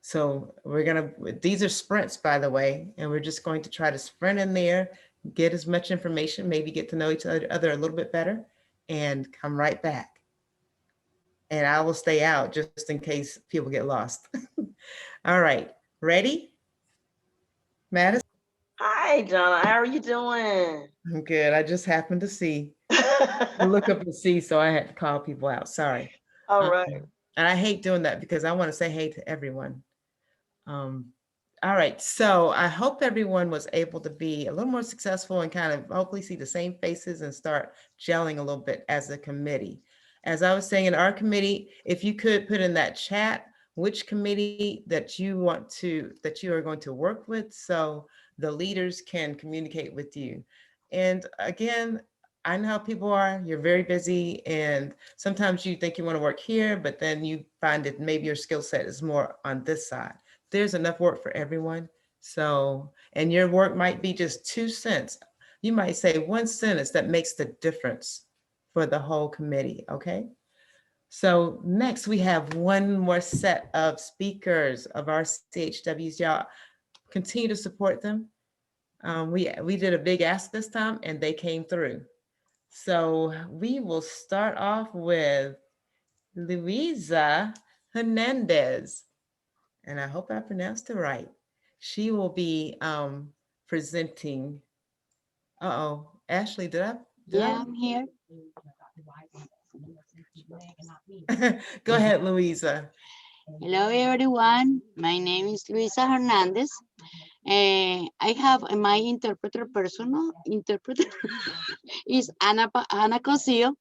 So we're going to, these are sprints, by the way, and we're just going to try to sprint in there, get as much information, maybe get to know each other a little bit better and come right back. And I will stay out just in case people get lost. All right, ready? Madison? Hi, Donna. How are you doing? I'm good. I just happened to see, to look up and see, so I had to call people out. Sorry. All right. And I hate doing that because I want to say hey to everyone. All right. So I hope everyone was able to be a little more successful and kind of hopefully see the same faces and start gelling a little bit as a committee. As I was saying in our committee, if you could put in that chat which committee that you want to, that you are going to work with, so the leaders can communicate with you. And again, I know how people are, you're very busy and sometimes you think you want to work here, but then you find that maybe your skill set is more on this side. There's enough work for everyone. So, and your work might be just 2 cents. You might say 1 sentence that makes the difference for the whole committee, okay? So next we have one more set of speakers of our CHWs. Y'all continue to support them. We did a big ask this time and they came through. So we will start off with Luisa Hernandez. And I hope I pronounced it right. She will be presenting. Ashley, Yeah, I'm here. Go ahead, Luisa. Hello, everyone. My name is Luisa Hernandez. I have my personal interpreter is Ana Cosillo,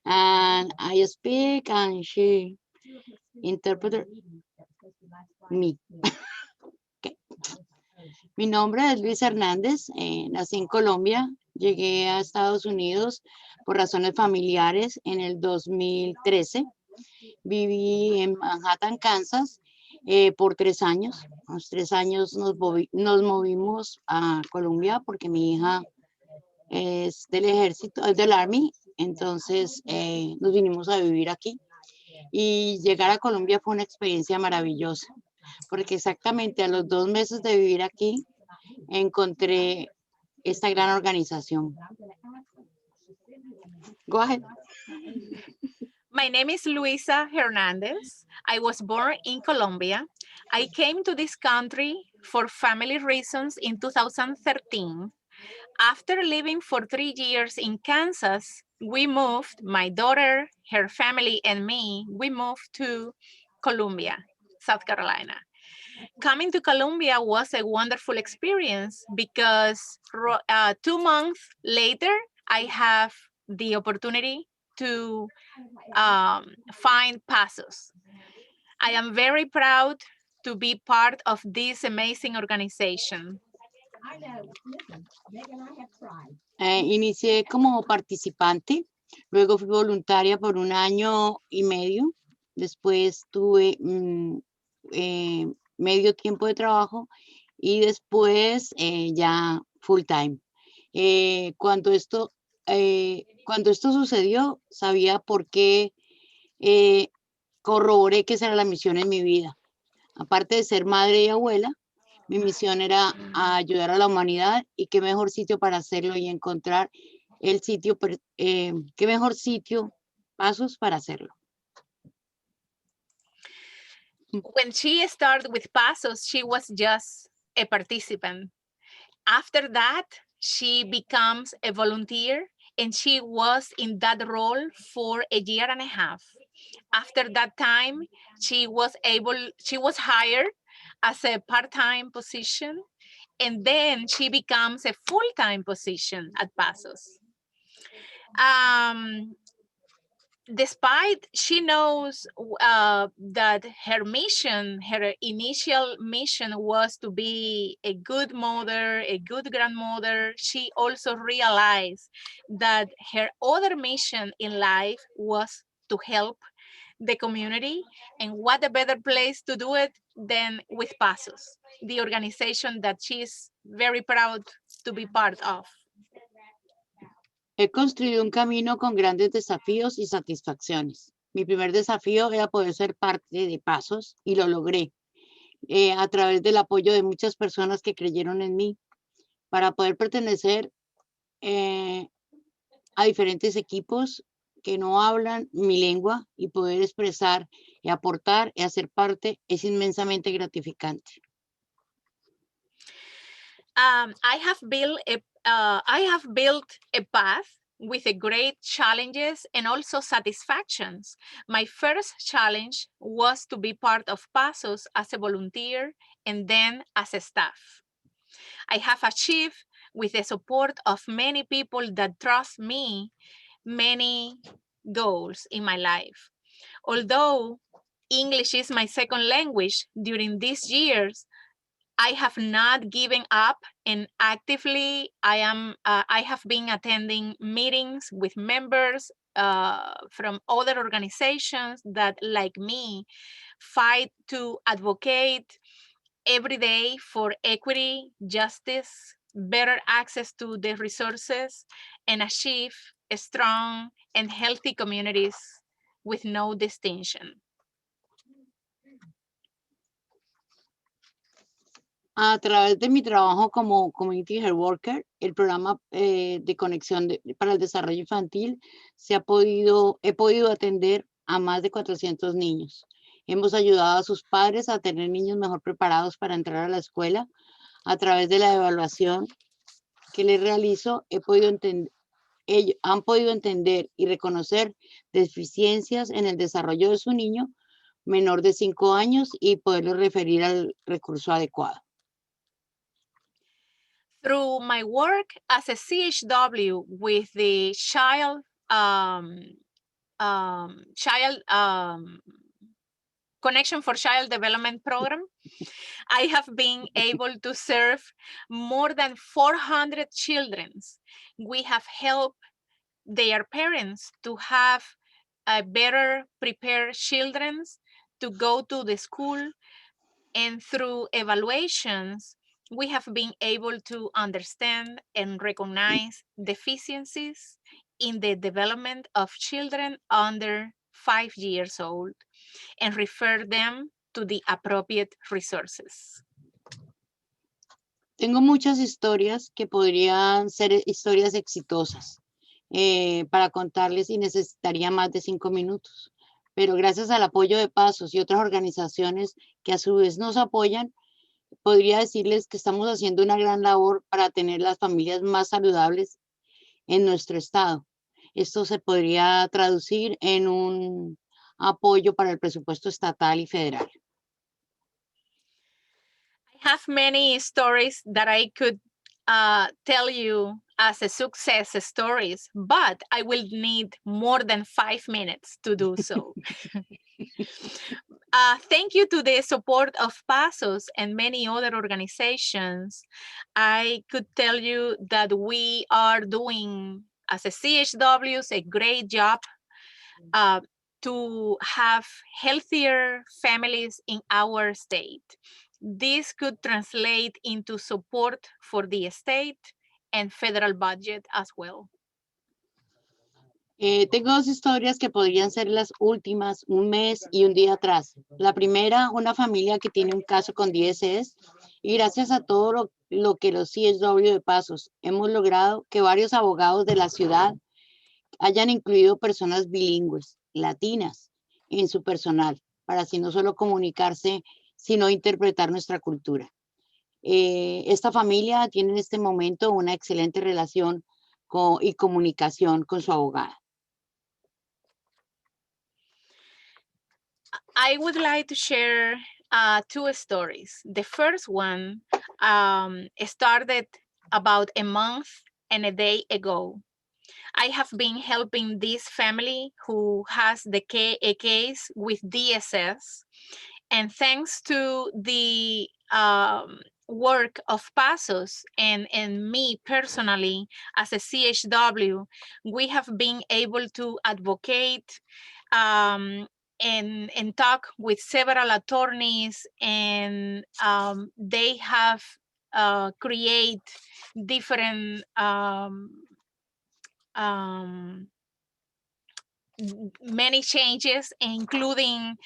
and I speak and she interpreter me. Okay. Mi nombre es Luisa Hernández, nací en Colombia, llegué a Estados Unidos por razones familiares en el 2013. Viví en Manhattan, Kansas, por 3 años. A los 3 años nos movimos a Colombia porque mi hija es del ejército, es del Army, entonces nos vinimos a vivir aquí. Y llegar a Colombia fue una experiencia maravillosa, porque exactamente a los 2 meses de vivir aquí encontré esta gran organización. Go ahead. My name is Luisa Hernandez. I was born in Colombia. I came to this country for family reasons in 2013. After living for 3 years in Kansas, we moved, my daughter, her family, and me, we moved to Columbia, South Carolina. Coming to Columbia was a wonderful experience because 2 months later, I have the opportunity to find Pasos. I am very proud to be part of this amazing organization. Inicié como participante, luego fui voluntaria por 1 año y medio, después tuve medio tiempo de trabajo y después ya full time. Cuando esto sucedió, sabía por qué corroboré que esa era la misión en mi vida. Aparte de ser madre y abuela, mi misión era ayudar a la humanidad y qué mejor sitio para hacerlo y encontrar el sitio, qué mejor sitio, Pasos para hacerlo. When she started with Pasos, she was just a participant. After that, she becomes a volunteer and she was in that role for 1.5 years. After that time, she was hired as a part-time position, and then she becomes a full-time position at Pasos. Despite she knows that her initial mission was to be a good mother, a good grandmother, she also realized that her other mission in life was to help the community, and what a better place to do it than with Pasos, the organization that she's very proud to be part of. He construido un camino con grandes desafíos y satisfacciones. Mi primer desafío era poder ser parte de Pasos y lo logré a través del apoyo de muchas personas que creyeron en mí para poder pertenecer a diferentes equipos que no hablan mi lengua y poder expresar y aportar y hacer parte es inmensamente gratificante. I have built a path with a great challenges and also satisfactions. My first challenge was to be part of Pasos as a volunteer and then as a staff. I have achieved, with the support of many people that trust me, many goals in my life. Although English is my second language, during these years, I have not given up, and actively I have been attending meetings with members from other organizations that, like me, fight to advocate every day for equity, justice, better access to the resources, and achieve strong and healthy communities with no distinction. A través de mi trabajo como Community Health Worker, el programa de conexión para el desarrollo infantil, he podido atender a más de 400 niños. Hemos ayudado a sus padres a tener niños mejor preparados para entrar a la escuela. A través de la evaluación que les realizo, ellos han podido entender y reconocer deficiencias en el desarrollo de su niño menor de 5 años y poderlos referir al recurso adecuado. Through my work as a CHW with the Connection for Child Development Program, I have been able to serve more than 400 children. We have helped their parents to have a better prepared children to go to the school, and through evaluations, we have been able to understand and recognize deficiencies in the development of children under 5 years old and refer them to the appropriate resources. Tengo muchas historias que podrían ser historias exitosas. para contarles y necesitaría más de 5 minutos. Pero gracias al apoyo de Pasos y otras organizaciones que a su vez nos apoyan, podría decirles que estamos haciendo una gran labor para tener las familias más saludables en nuestro estado. Esto se podría traducir en un apoyo para el presupuesto estatal y federal. I have many stories that I could tell you as a success stories, but I will need more than 5 minutes to do so. Thank you to the support of Pasos and many other organizations. I could tell you that we are doing, as a CHWs, a great job to have healthier families in our state. This could translate into support for the state and federal budget as well. Tengo dos historias que podrían ser las últimas, un mes y un día atrás. La primera, una familia que tiene un caso con DSS y gracias a todo lo que los CHW de Pasos hemos logrado que varios abogados de la ciudad hayan incluido personas bilingües, latinas, en su personal, para así no solo comunicarse, sino interpretar nuestra cultura. Esta familia tiene en este momento una excelente relación y comunicación con su abogada. I would like to share 2 stories. The first one started about a month and a day ago. I have been helping this family who has a case with DSS. And thanks to the work of Pasos and me personally as a CHW, we have been able to advocate and talk with several attorneys, and they have create different many changes, including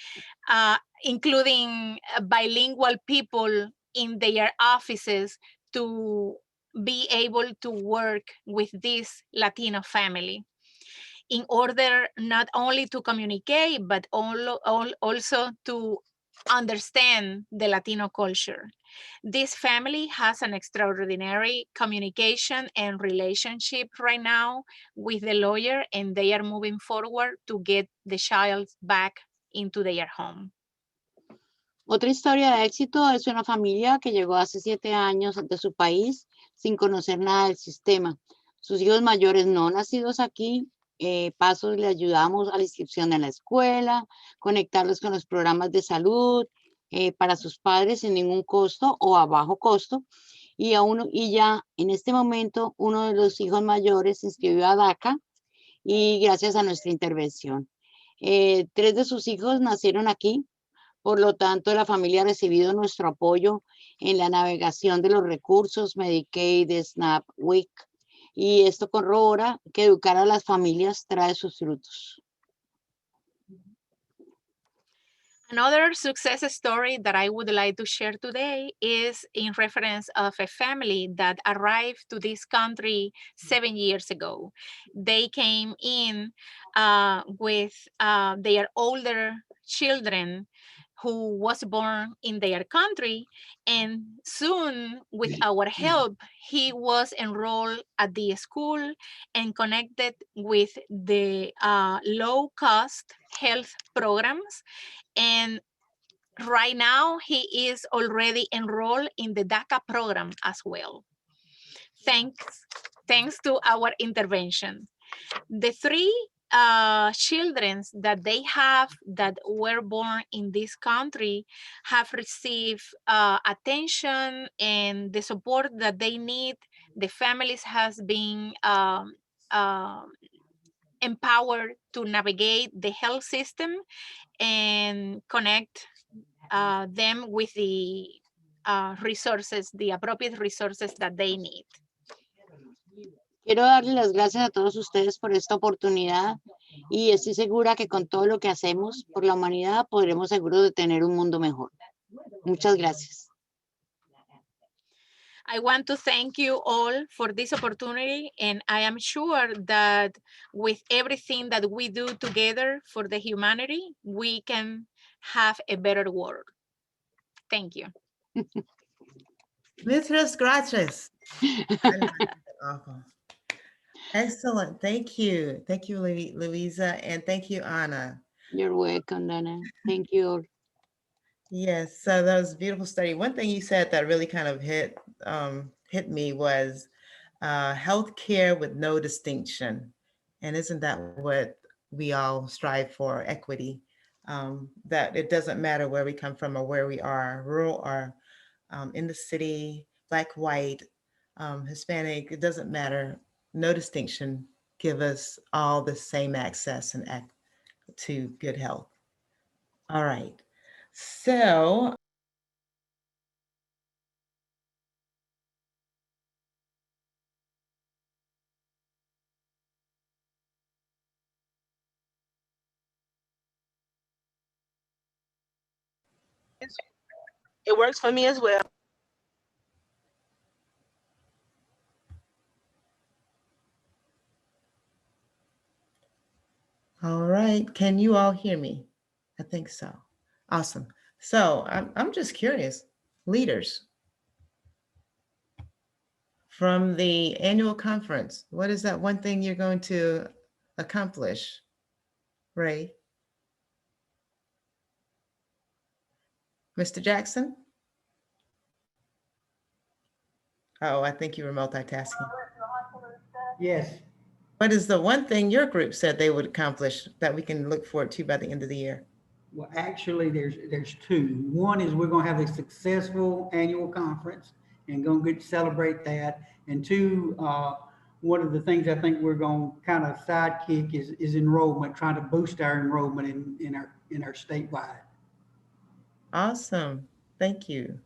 bilingual people in their offices to be able to work with this Latino family in order not only to communicate, but also to understand the Latino culture. This family has an extraordinary communication and relationship right now with the lawyer, and they are moving forward to get the child back into their home. Otra historia de éxito es una familia que llegó hace 7 años de su país sin conocer nada del sistema. Sus hijos mayores no nacidos aquí, Pasos le ayudamos a la inscripción en la escuela, conectarlos con los programas de salud para sus padres sin ningún costo o a bajo costo. Y ya en este momento uno de los hijos mayores se inscribió a DACA y gracias a nuestra intervención. 3 de sus hijos nacieron aquí. Por lo tanto, la familia ha recibido nuestro apoyo en la navegación de los recursos Medicaid, SNAP, WIC, y esto corrobora que educar a las familias trae sus frutos. Another success story that I would like to share today is in reference of a family that arrived to this country 7 years ago. They came in with their older children who was born in their country, and soon with our help, he was enrolled at the school and connected with the low-cost health programs. And right now, he is already enrolled in the DACA program as well. Thanks to our intervention. The 3 children that they have that were born in this country have received attention and the support that they need. The families has been empowered to navigate the health system and connect them with the resources, the appropriate resources that they need. Quiero darle las gracias a todos ustedes por esta oportunidad y estoy segura que con todo lo que hacemos por la humanidad podremos seguros de tener un mundo mejor. Muchas gracias. I want to thank you all for this opportunity, and I am sure that with everything that we do together for the humanity, we can have a better world. Thank you. Muchas gracias. Awful. Excellent. Thank you. Thank you, Louisa, and thank you, Anna. You're welcome, Dana. Thank you. Yes, so that was a beautiful study. One thing you said that really kind of hit me was healthcare with no distinction. And isn't that what we all strive for, equity? That it doesn't matter where we come from or where we are, rural or in the city, Black, white, Hispanic, it doesn't matter. No distinction. Give us all the same access and to good health. All right. So It works for me as well. all right, can you all hear me? I think so. Awesome. So I'm just curious, leaders, from the annual conference, what is that one thing you're going to accomplish, Ray? Mr. Jackson? Oh, I think you were multitasking. Yes. What is the one thing your group said they would accomplish that we can look forward to by the end of the year? Well, actually, there's two. One is we're gonna have a successful annual conference and gonna get to celebrate that. And two, one of the things I think we're gonna kind of sidekick is enrollment, trying to boost our enrollment in our statewide. Awesome. Thank you.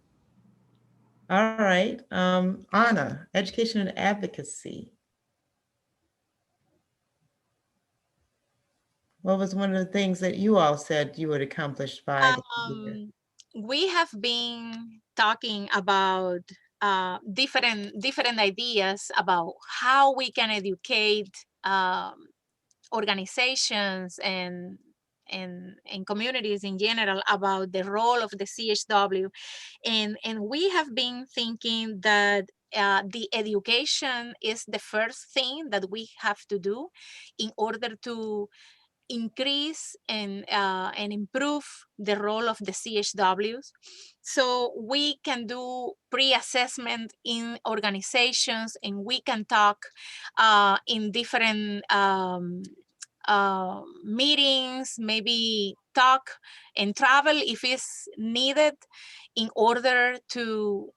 All right. Anna, education and advocacy. What was one of the things that you all said you would accomplish by the year? We have been talking about different ideas about how we can educate organizations and communities in general about the role of the CHW. And we have been thinking that the education is the first thing that we have to do in order to increase and improve the role of the CHWs. So we can do pre-assessment in organizations, and we can talk in different meetings, maybe talk and travel if it's needed in order to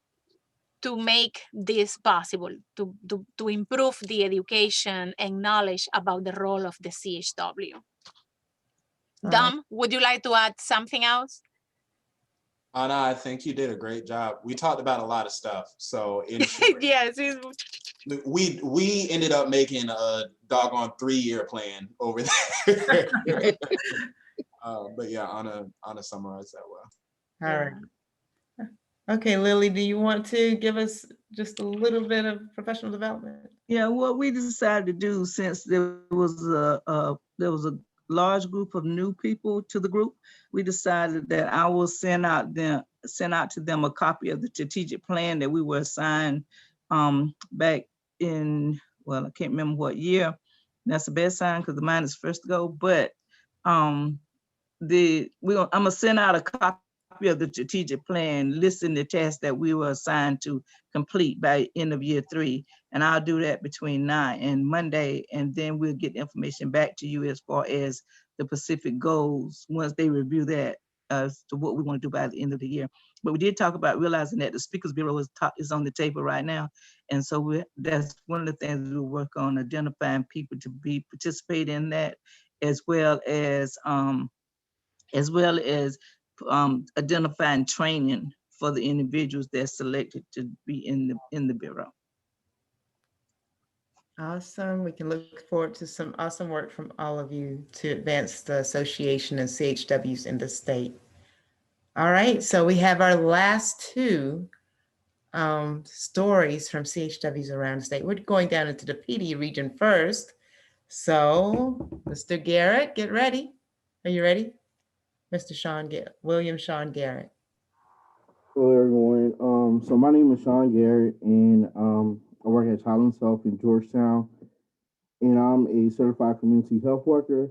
make this possible, to improve the education and knowledge about the role of the CHW. Dom, would you like to add something else? Anna, I think you did a great job. We talked about a lot of stuff. So in short, yes, we ended up making a doggone 3-year plan over there. But yeah, Anna summarized that well. All right. Okay, Lily, do you want to give us just a little bit of professional development? Yeah, what we decided to do, since there was a large group of new people to the group, we decided that I will send out to them a copy of the strategic plan that we were assigned back in, well, I can't remember what year. That's a bad sign because the mine is first to go, but I'm gonna send out a copy of the strategic plan listing the tasks that we were assigned to complete by end of year 3. And I'll do that between now and Monday. And then we'll get information back to you as far as the specific goals once they review that as to what we want to do by the end of the year. But we did talk about realizing that the Speakers Bureau is on the table right now. And so that's one of the things we work on, identifying people to participate in that, as well as identifying training for the individuals that's selected to be in the Bureau. Awesome. We can look forward to some awesome work from all of you to advance the association and CHWs in the state. All right, so we have our last two stories from CHWs around the state. We're going down into the PD region first. So, Mr. Garrett, get ready. Are you ready? Mr. William Sean Garrett. Hello, everyone. So my name is Sean Garrett, and I work at Highlands Health in Georgetown, and I'm a certified community health worker.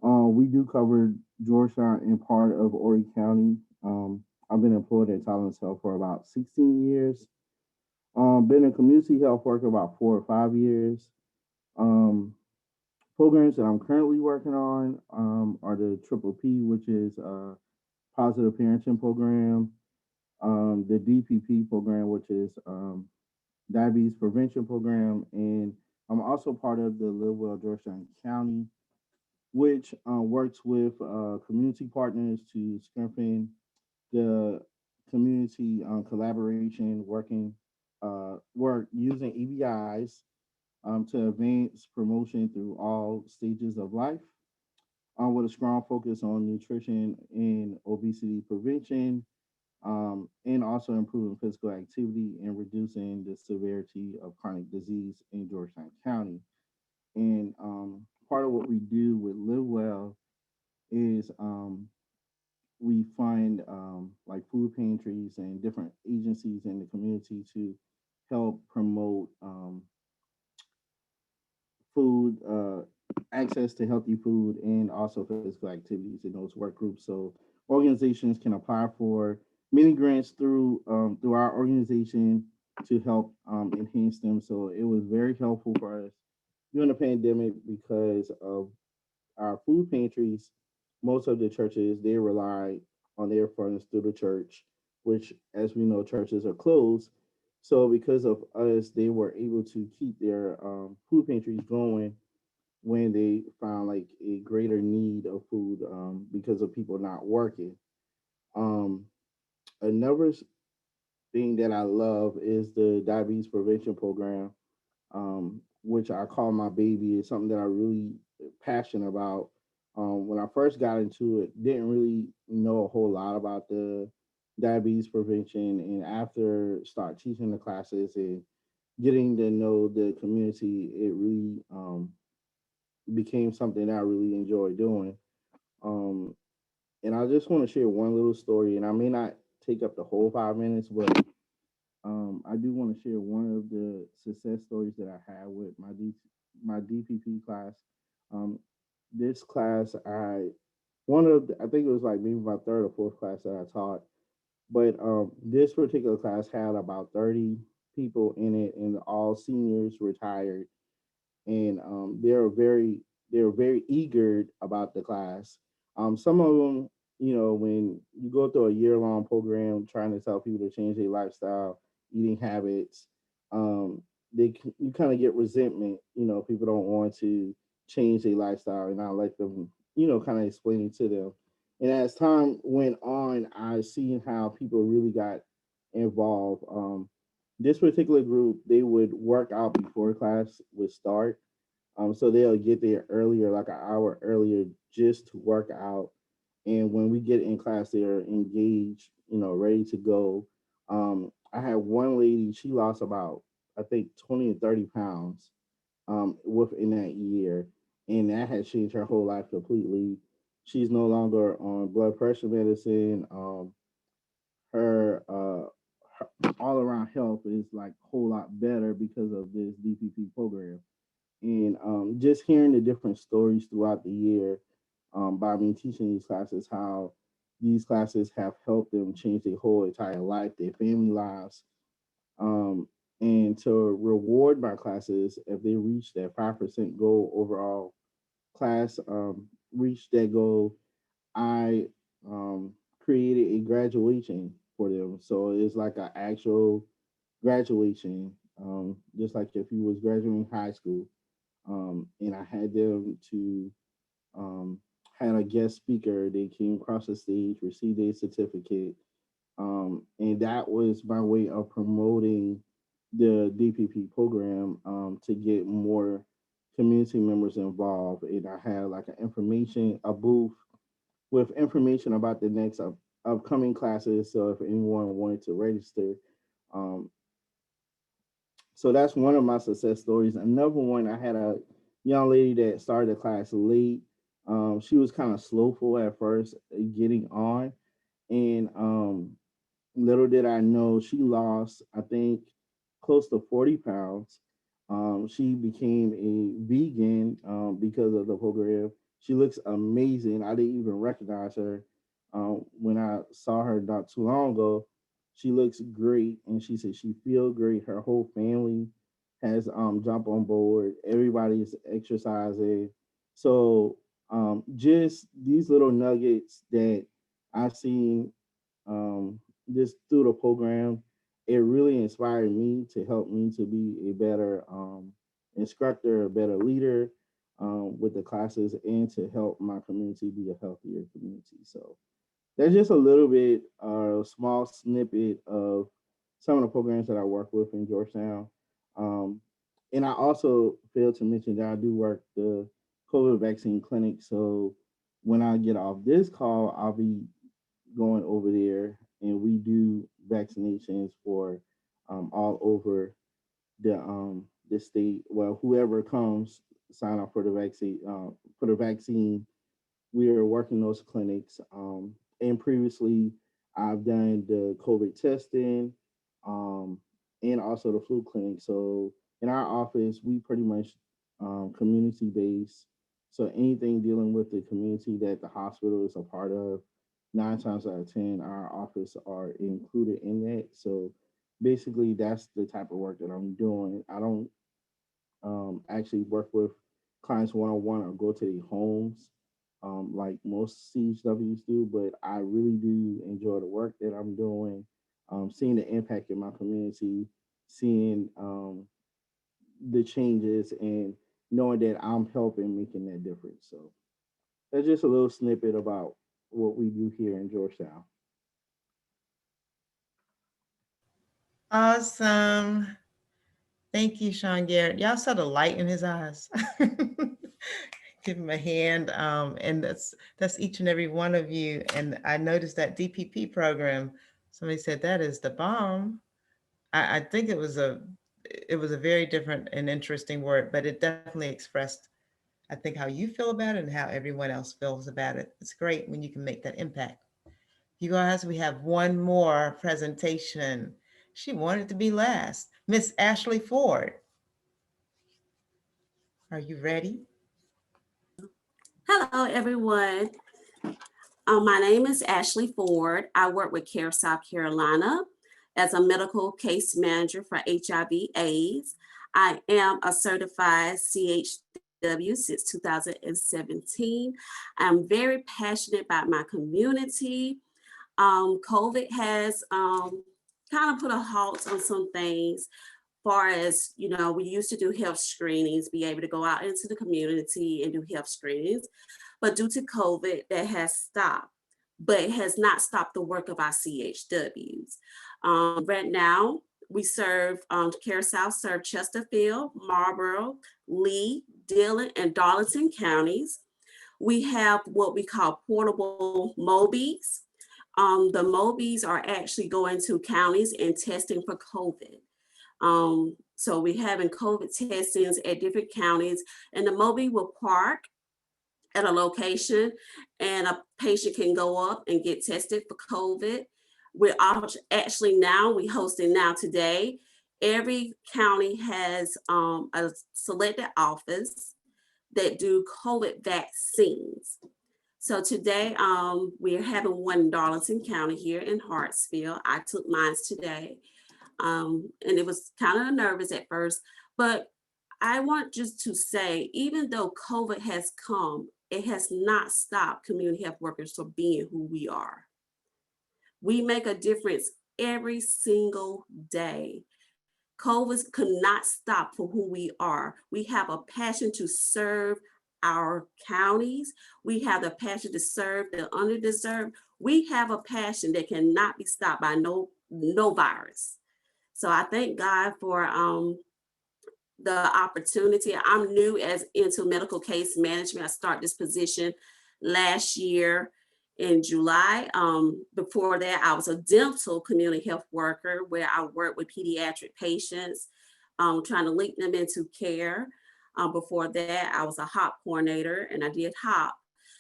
We do cover Georgetown and part of Horry County. I've been employed at Highlands Health for about 16 years. Been a community health worker about 4 or 5 years. Programs that I'm currently working on are the Triple P, which is a positive parenting program, the DPP program, which is diabetes prevention program, and I'm also part of the Live Well Georgetown County, which works with community partners to strengthen the community collaboration, work using EBIs to advance promotion through all stages of life, with a strong focus on nutrition and obesity prevention, and also improving physical activity and reducing the severity of chronic disease in Georgetown County. And part of what we do with Live Well is we find like food pantries and different agencies in the community to help promote food, access to healthy food, and also physical activities in those work groups. So organizations can apply for many grants through our organization to help enhance them. So it was very helpful for us during the pandemic because of our food pantries. Most of the churches, they rely on their funds through the church, which, as we know, churches are closed. So because of us, they were able to keep their food pantries going when they found like a greater need of food because of people not working. Um, Another thing that I love is the diabetes prevention program, which I call my baby. It's something that I really passionate about. When I first got into it, didn't really know a whole lot about the diabetes prevention, and after start teaching the classes and getting to know the community, it really became something that I really enjoy doing. Um, and I just want to share one little story, and I may not take up the whole 5 minutes, but I do want to share one of the success stories that I had with my DPP class. Um, this class, I think it was like maybe my third or fourth class that I taught, but this particular class had about 30 people in it, and all seniors retired, and they were very eager about the class. Some of them, when you go through a year-long program trying to tell people to change their lifestyle, eating habits, um, you kind of get resentment. People don't want to change their lifestyle, and I let them, kind of explain it to them. And as time went on, I seen how people really got involved. This particular group, they would work out before class would start. So they'll get there earlier, like an hour earlier, just to work out. And when we get in class, they're engaged, ready to go. I had one lady, she lost about, I think, 20 to 30 pounds within that year. And that has changed her whole life completely. She's no longer on blood pressure medicine. Her all around health is like a whole lot better because of this DPP program. And just hearing the different stories throughout the year by me teaching these classes, how these classes have helped them change their whole entire life, their family lives. And to reward my classes, if they reach that 5% goal overall class, reach that goal, I created a graduation for them. So it's like an actual graduation, just like if you was graduating high school. And I had them to had a guest speaker. They came across the stage, received a certificate, and that was my way of promoting the DPP program to get more community members involved. And I had like a booth with information about the next upcoming classes. So if anyone wanted to register, Um, so that's one of my success stories. Another one, I had a young lady that started the class late. She was kind of slowful at first getting on, and little did I know, she lost, I think, close to 40 pounds. She became a vegan because of the program. She looks amazing. I didn't even recognize her when I saw her not too long ago. She looks great, and she said she feels great. Her whole family has jumped on board. Everybody's exercising. So just these little nuggets that I've seen just through the program, it really inspired me to help me to be a better instructor, a better leader with the classes, and to help my community be a healthier community. So that's just a little bit, a small snippet of some of the programs that I work with in Georgetown. And I also failed to mention that I do work the COVID vaccine clinic. So when I get off this call, I'll be going over there, and we do vaccinations for all over the state. Well, whoever comes sign up for the vaccine. We are working those clinics. And previously, I've done the COVID testing and also the flu clinic. So in our office, we pretty much community based. So anything dealing with the community that the hospital is a part of, 9 times out of 10, our office are included in that. So basically, that's the type of work that I'm doing. I don't actually work with clients one-on-one or go to their homes like most CHWs do, but I really do enjoy the work that I'm doing, seeing the impact in my community, seeing the changes, and knowing that I'm helping making that difference. So that's just a little snippet about what we do here in Georgetown. Awesome. Thank you, Sean Garrett. Y'all saw the light in his eyes. Give him a hand. And that's each and every one of you. And I noticed that DPP program, somebody said that is the bomb. I think it was a very different and interesting word, but it definitely expressed, I think, how you feel about it and how everyone else feels about it. It's great when you can make that impact. You guys, we have one more presentation. She wanted to be last. Miss Ashley Ford. Are you ready? Hello, everyone. My name is Ashley Ford. I work with CARE South Carolina as a medical case manager for HIV/AIDS. I am a certified CHW since 2017. I'm very passionate about my community. COVID has kind of put a halt on some things. Far as, you know, we used to do health screenings, be able to go out into the community and do health screenings. But due to COVID, that has stopped, but it has not stopped the work of our CHWs. Right now, we serve, CARE South serve Chesterfield, Marlboro, Lee, Dillon, and Darlington counties. We have what we call portable Mobies. The Mobies are actually going to counties and testing for COVID. So we're having COVID testings at different counties, and the Mobi will park at a location and a patient can go up and get tested for COVID. We're actually now, we hosting now today. Every county has a selected office that do COVID vaccines. So today we're having one in Darlington County here in Hartsville. I took mine today. And it was kind of nervous at first, but I want just to say, even though COVID has come, it has not stopped community health workers from being who we are. We make a difference every single day. COVID could not stop for who we are. We have a passion to serve our counties. We have the passion to serve the underdeserved. We have a passion that cannot be stopped by no virus. So I thank God for the opportunity. I'm new into medical case management. I started this position last year, in July. Before that, I was a dental community health worker where I worked with pediatric patients, trying to link them into care. Before that, I was a HOP coordinator and I did HOP.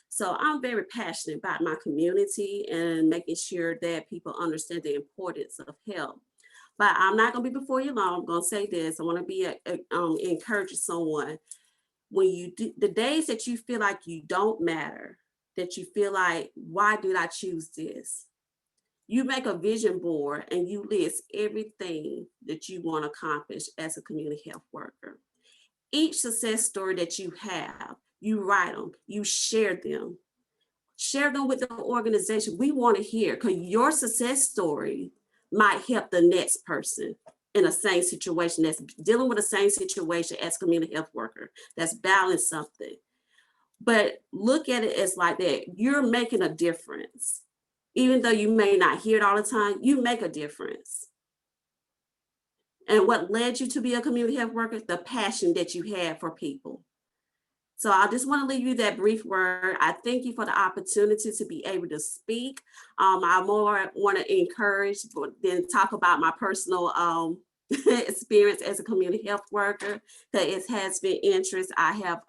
So I'm very passionate about my community and making sure that people understand the importance of health. But I'm not going to be before you long. I'm going to say this. I want to be encouraging someone. When you do the days that you feel like you don't matter, that you feel like, why did I choose this? You make a vision board and you list everything that you want to accomplish as a community health worker. Each success story that you have, you write them, you share them. Share them with the organization. We want to hear, because your success story might help the next person in the same situation, that's dealing with the same situation as community health worker, that's battling something. But look at it as like that. You're making a difference. Even though you may not hear it all the time, you make a difference. And what led you to be a community health worker? The passion that you had for people. So I just want to leave you that brief word. I thank you for the opportunity to be able to speak. I more want to encourage than talk about my personal experience as a community health worker, that it has been interest. I have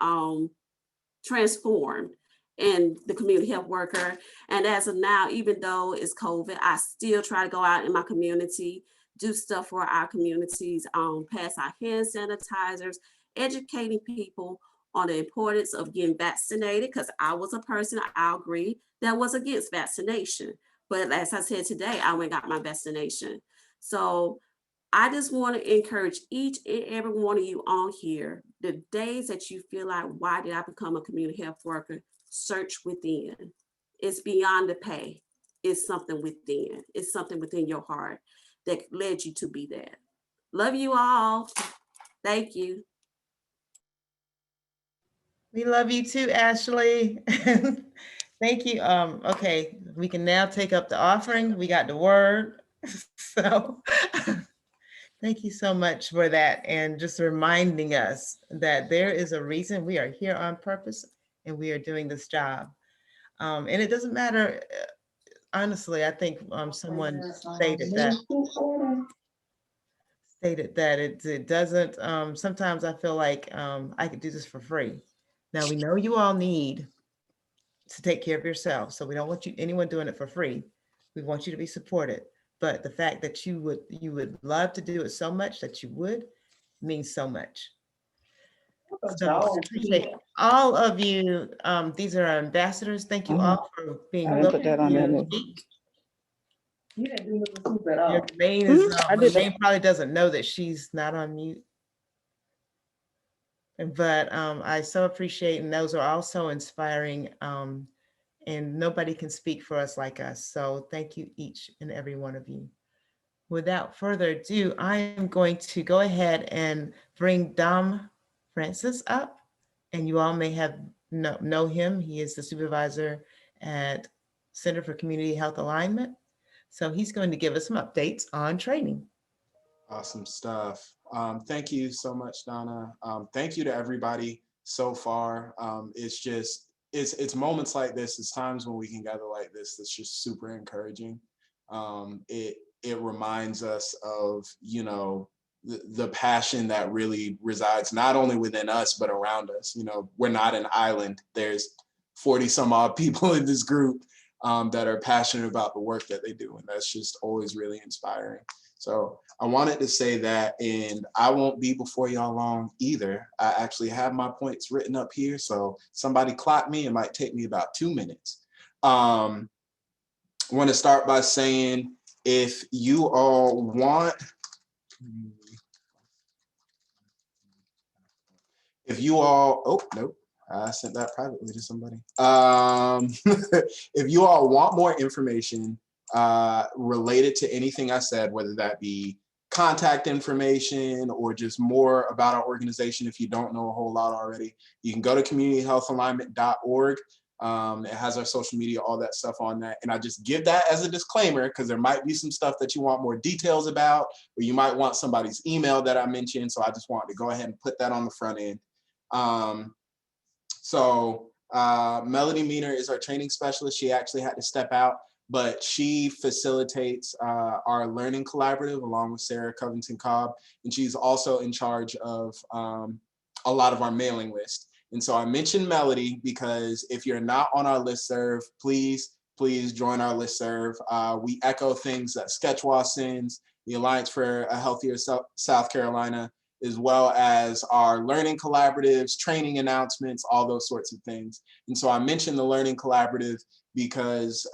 transformed in the community health worker. And as of now, even though it's COVID, I still try to go out in my community, do stuff for our communities, pass out hand sanitizers, educating people on the importance of getting vaccinated, because I was a person, I agree, that was against vaccination. But as I said today, I went and got my vaccination. So I just want to encourage each and every one of you on here, the days that you feel like, why did I become a community health worker? Search within. It's beyond the pay. It's something within. It's something within your heart that led you to be that. Love you all. Thank you. We love you too, Ashley. Thank you. Okay, we can now take up the offering. We got the word. So thank you so much for that, and just reminding us that there is a reason we are here on purpose and we are doing this job. And it doesn't matter, honestly, I think someone stated that it doesn't, sometimes I feel like I could do this for free. Now, we know you all need to take care of yourself, so we don't want anyone doing it for free. We want you to be supported. But the fact that you would love to do it so much that you would means so much. So I appreciate all of you. These are our ambassadors. Thank you all for being willing to speak. Jermaine probably doesn't know that she's not on mute. But I so appreciate, and those are also inspiring, and nobody can speak for us like us. So thank you, each and every one of you. Without further ado, I am going to go ahead and bring Dom Francis up, and you all may have know him. He is the supervisor at Center for Community Health Alignment. So he's going to give us some updates on training. Awesome stuff. Thank you so much, Donna. Thank you to everybody so far. It's moments like this, it's times when we can gather like this that's just super encouraging. It reminds us of, the passion that really resides not only within us, but around us. We're not an island. There's 40 some odd people in this group that are passionate about the work that they do. And that's just always really inspiring. So I wanted to say that, and I won't be before y'all long either. I actually have my points written up here. So somebody clock me, it might take me about 2 minutes. I want to start by saying, if you all want, oh, nope, I sent that privately to somebody. If you all want more information related to anything I said, whether that be contact information or just more about our organization, if you don't know a whole lot already, you can go to communityhealthalignment.org. It has our social media, all that stuff on that. And I just give that as a disclaimer, because there might be some stuff that you want more details about, or you might want somebody's email that I mentioned. So I just wanted to go ahead and put that on the front end. So Melody Meaner is our training specialist. She actually had to step out, but she facilitates our learning collaborative along with Sarah Covington Cobb. And she's also in charge of a lot of our mailing list. And so I mentioned Melody because if you're not on our listserv, please join our listserv. We echo things that SCCHWA sends, the Alliance for a Healthier South Carolina, as well as our learning collaboratives, training announcements, all those sorts of things. And so I mentioned the learning collaborative because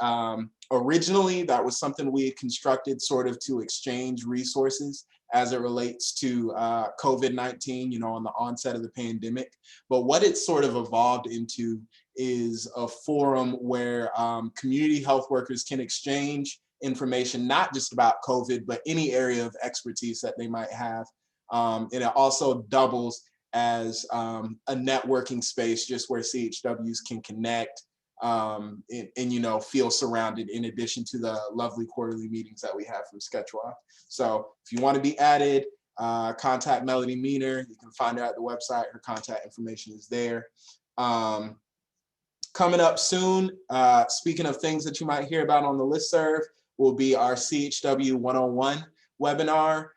originally that was something we had constructed sort of to exchange resources as it relates to COVID-19, on the onset of the pandemic. But what it's sort of evolved into is a forum where community health workers can exchange information, not just about COVID, but any area of expertise that they might have. And it also doubles as a networking space just where CHWs can connect and feel surrounded, in addition to the lovely quarterly meetings that we have from SCCHWA. So if you want to be added, contact Melody Meaner. You can find her at the website. Her contact information is there. Coming up soon, speaking of things that you might hear about on the listserv, will be our CHW 101 webinar.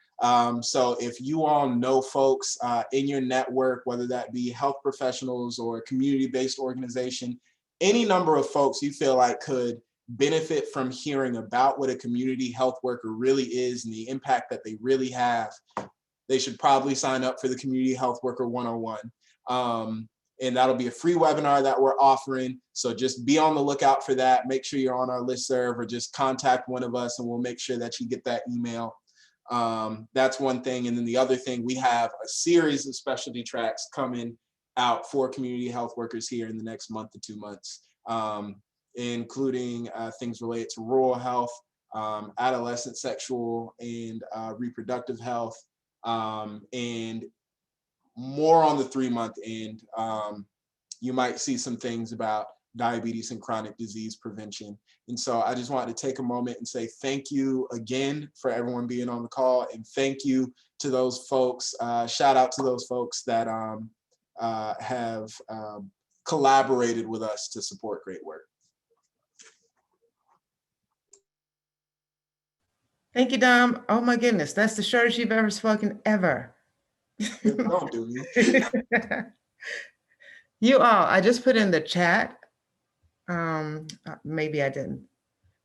So if you all know folks in your network, whether that be health professionals or a community-based organization, any number of folks you feel like could benefit from hearing about what a community health worker really is and the impact that they really have, they should probably sign up for the Community Health Worker 101. And that'll be a free webinar that we're offering. So just be on the lookout for that. Make sure you're on our listserv or just contact one of us and we'll make sure that you get that email. That's one thing. And then the other thing, we have a series of specialty tracks coming out for community health workers here in the next month to 2 months, including things related to rural health, adolescent sexual and reproductive health, and more on the 3-month end. You might see some things about diabetes and chronic disease prevention. And so I just wanted to take a moment and say thank you again for everyone being on the call, and thank you to those folks, shout out to those folks that have collaborated with us to support great work. Thank you, Dom. Oh my goodness, that's the shortest you've ever spoken ever. Don't do me. You all, I just put in the chat. Maybe I didn't.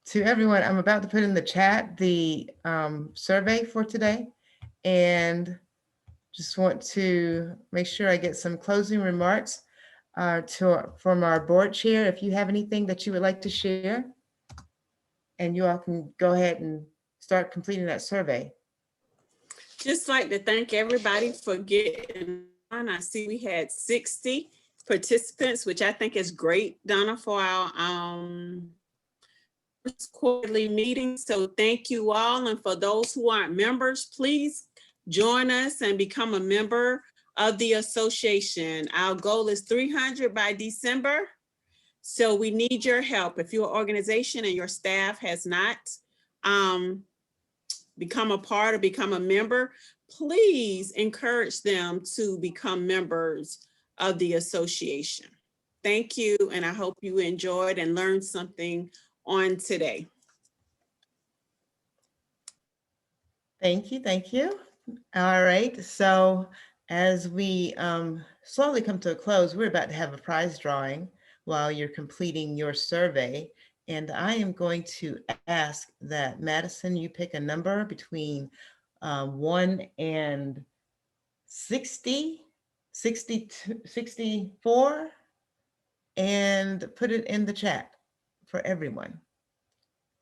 To everyone, I'm about to put in the chat the survey for today, and just want to make sure I get some closing remarks from our board chair. If you have anything that you would like to share, and you all can go ahead and start completing that survey. Just like to thank everybody for getting on. I see we had 60 participants, which I think is great, Donna, for our first quarterly meeting. So thank you all. And for those who aren't members, please join us and become a member of the association. Our goal is 300 by December. So we need your help. If your organization and your staff has not become a part or become a member, please encourage them to become members of the association. Thank you, and I hope you enjoyed and learned something on today. Thank you, thank you. All right, so as we slowly come to a close, we're about to have a prize drawing while you're completing your survey. And I am going to ask that Madison, you pick a number between 1 and 60, 62, 64, and put it in the chat for everyone.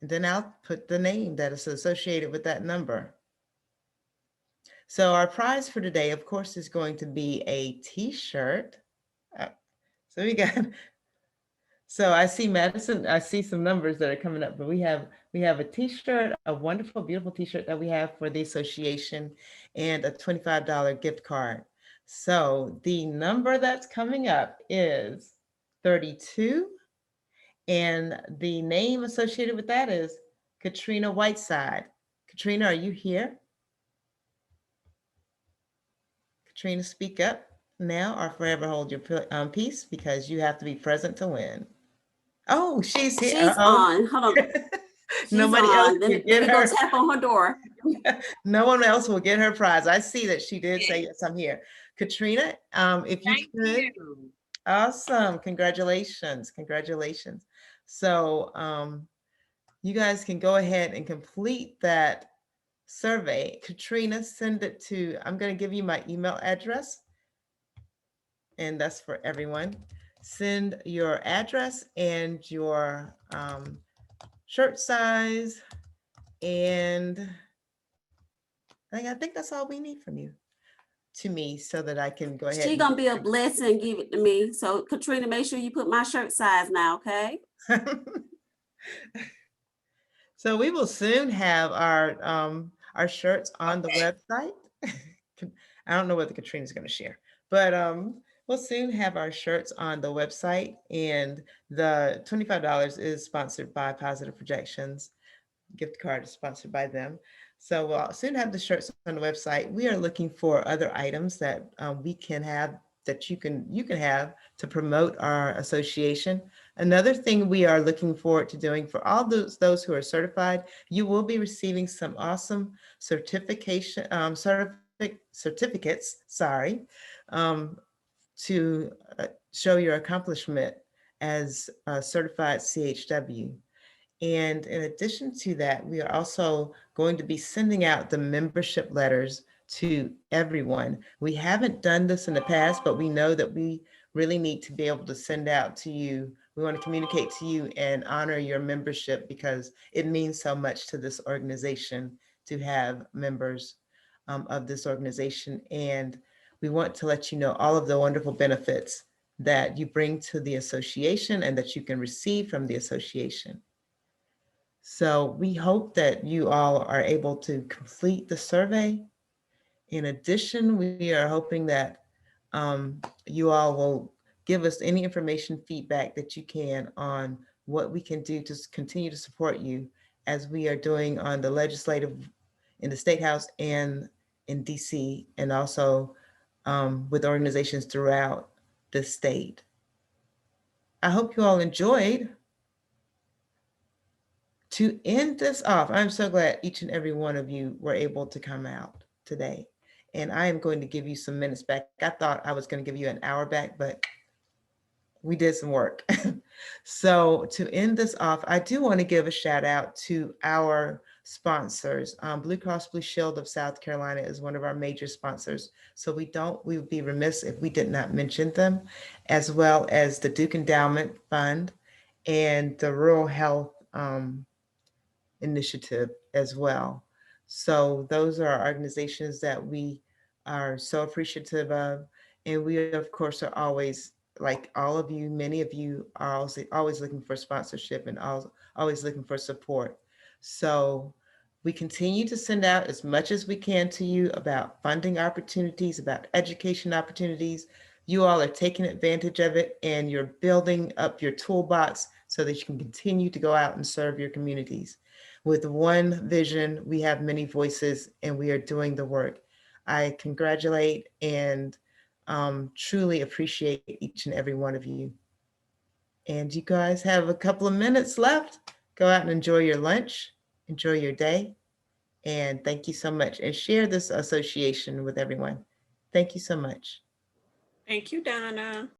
And then I'll put the name that is associated with that number. So our prize for today, of course, is going to be a t-shirt. So we got, so I see Madison, I see some numbers that are coming up, but we have a t-shirt, a wonderful, beautiful t-shirt that we have for the association, and a $25 gift card. So the number that's coming up is 32. And the name associated with that is Katrina Whiteside. Katrina, are you here? Katrina, speak up. now or forever hold your peace, because you have to be present to win. Oh, she's here. She's on. Hold on. She's Nobody else on. can Let get me go her. tap on her door. No one else will get her prize. I see that she did say yes, I'm here. Katrina, if you could. Awesome. Congratulations. Congratulations. So you guys can go ahead and complete that survey. Katrina, send it to, I'm going to give you my email address, and that's for everyone. Send your address and your shirt size, and I think that's all we need from you to me, so that I can go ahead. She's gonna be a blessing and give it to me. So Katrina, make sure you put my shirt size now, okay? So we will soon have our shirts on the website. I don't know what Katrina's going to share, but we'll soon have our shirts on the website, and the $25 is sponsored by Positive Projections. Gift card is sponsored by them. So we'll soon have the shirts on the website. We are looking for other items that we can have, that you can have to promote our association. Another thing we are looking forward to doing for all those who are certified, you will be receiving some awesome certificates, to show your accomplishment as a certified CHW. And in addition to that, we are also going to be sending out the membership letters to everyone. We haven't done this in the past, but we know that we really need to be able to send out to you. We want to communicate to you and honor your membership, because it means so much to this organization to have members of this organization. And we want to let you know all of the wonderful benefits that you bring to the association and that you can receive from the association. So we hope that you all are able to complete the survey. In addition, we are hoping that you all will give us any information, feedback that you can on what we can do to continue to support you, as we are doing on the legislative, in the State House and in DC, and also with organizations throughout the state. I hope you all enjoyed. To end this off, I'm so glad each and every one of you were able to come out today. And I am going to give you some minutes back. I thought I was going to give you an hour back, but we did some work. So to end this off, I do want to give a shout out to our sponsors. Blue Cross Blue Shield of South Carolina is one of our major sponsors. So we would be remiss if we did not mention them, as well as the Duke Endowment Fund and the Rural Health Initiative as well. So those are organizations that we are so appreciative of. And we, of course, are always, like all of you, many of you are always looking for sponsorship and always looking for support. So we continue to send out as much as we can to you about funding opportunities, about education opportunities. You all are taking advantage of it, and you're building up your toolbox so that you can continue to go out and serve your communities. With one vision, we have many voices, and we are doing the work. I congratulate and truly appreciate each and every one of you. And you guys have a couple of minutes left. Go out and enjoy your lunch, enjoy your day. And thank you so much. And share this association with everyone. Thank you so much. Thank you, Donna.